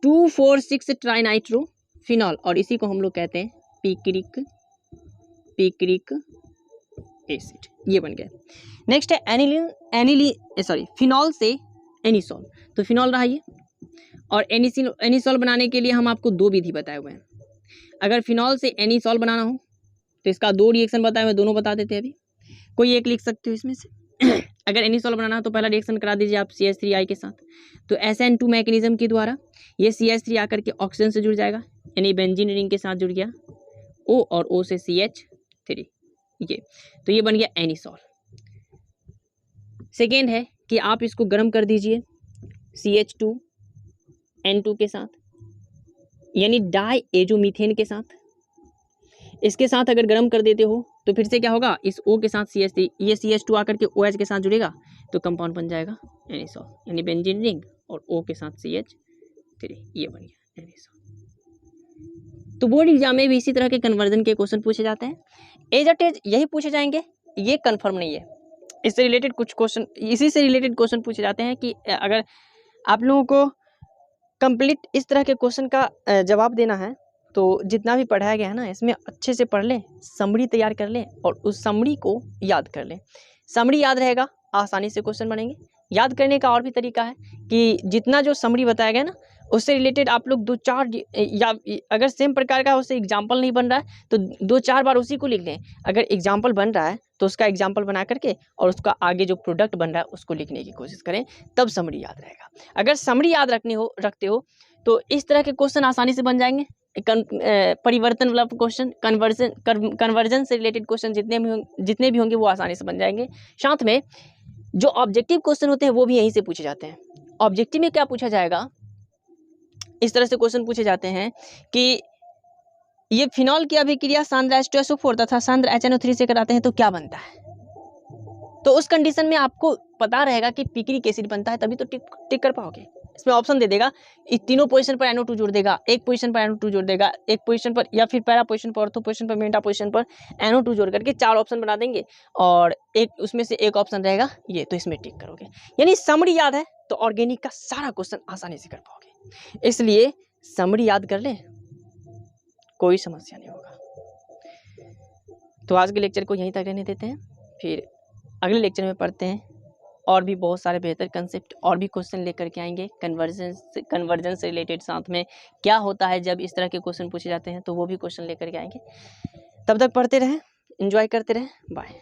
2,4,6 ट्राइनाइट्रो फिनॉल, और इसी को हम लोग कहते हैं पिक्रिक एसिड। ये बन गया। नेक्स्ट है फिनॉल से एनिसॉल। तो फिनॉल रहा ये, और एनिसॉल बनाने के लिए हम आपको 2 विधि बताए हुए हैं। अगर फिनॉल से एनिसॉल बनाना हो तो इसका 2 रिएक्शन बताए हुए, दोनों बता देते हैं अभी, कोई एक लिख सकते हो इसमें से। अगर एनिसॉल बनाना हो तो पहला रिएक्शन करा दीजिए आप CH3I के साथ। तो SN2 मैकेनिज्म के द्वारा ये CH3 आकर के ऑक्सीजन से जुड़ जाएगा, यानी बेंजीन रिंग के साथ जुड़ गया O और O से CH3, ये तो ये बन गया एनिसॉल। सेकेंड है कि आप इसको गर्म कर दीजिए CH2N2 के साथ, यानी डाई एजोमीथेन के साथ। इसके साथ अगर गर्म कर देते हो तो फिर से क्या होगा, इस O के साथ CH3, ये CH2 आकर के OH के साथ जुड़ेगा तो कंपाउंड बन जाएगा एनिसॉल, यानी बेंजीन रिंग और O के साथ CH3, ये बन गया एनिसॉल। तो बोर्ड एग्जाम में भी इसी तरह के कन्वर्जन के क्वेश्चन पूछे जाते हैं। एज अट एज यही पूछे जाएंगे, ये कंफर्म नहीं है। इससे रिलेटेड कुछ क्वेश्चन, इसी से रिलेटेड क्वेश्चन पूछे जाते हैं कि अगर आप लोगों को कंप्लीट इस तरह के क्वेश्चन का जवाब देना है तो जितना भी पढ़ाया गया है ना, इसमें अच्छे से पढ़ लें, समरी तैयार कर लें और उस समरी को याद कर लें। समरी याद रहेगा, आसानी से क्वेश्चन बनेंगे। याद करने का और भी तरीका है कि जितना जो समरी बताया गया ना, उससे रिलेटेड आप लोग 2-4, या अगर सेम प्रकार का उससे एग्जाम्पल नहीं बन रहा है तो 2-4 बार उसी को लिख लें। अगर एग्जाम्पल बन रहा है तो उसका एग्जाम्पल बना करके और उसका आगे जो प्रोडक्ट बन रहा है उसको लिखने की कोशिश करें, तब समरी याद रहेगा। अगर समरी याद रखते हो तो इस तरह के क्वेश्चन आसानी से बन जाएंगे। परिवर्तन वाला क्वेश्चन, कन्वर्जन से रिलेटेड क्वेश्चन जितने भी होंगे वो आसानी से बन जाएंगे। साथ में जो ऑब्जेक्टिव क्वेश्चन होते हैं वो भी यहीं से पूछे जाते हैं। ऑब्जेक्टिव में क्या पूछा जाएगा, इस तरह से क्वेश्चन पूछे जाते हैं कि ये फिनॉल की अभिक्रिया सांद्र H2SO4 तथा सांद्र HNO3 से कराते हैं तो क्या बनता है। तो उस कंडीशन में आपको पता रहेगा कि पिक्रिक एसिड बनता है, तभी तो टिक कर पाओगे। इसमें ऑप्शन दे देगा, इस तीनों पोजीशन पर NO2 जोड़ देगा, एक पोजीशन पर NO2 जोड़ देगा, एक पोजीशन पर या फिर पैरा पोजीशन पर, ऑर्थो पोजीशन पर, मेटा पोजीशन पर NO2 जोड़ करके 4 ऑप्शन बना देंगे और एक उसमें से एक ऑप्शन रहेगा ये, तो इसमें टिक करोगे। यानी समरी याद है तो ऑर्गेनिक का सारा क्वेश्चन आसानी से कर पाओगे। इसलिए समरी याद कर लें, कोई समस्या नहीं होगा। तो आज के लेक्चर को यहीं तक रहने देते हैं, फिर अगले लेक्चर में पढ़ते हैं और भी बहुत सारे बेहतर कंसेप्ट और भी क्वेश्चन लेकर के आएंगे कन्वर्जन से रिलेटेड। साथ में क्या होता है जब इस तरह के क्वेश्चन पूछे जाते हैं तो वो भी क्वेश्चन लेकर के आएंगे। तब तक पढ़ते रहें, एंजॉय करते रहें, बाय।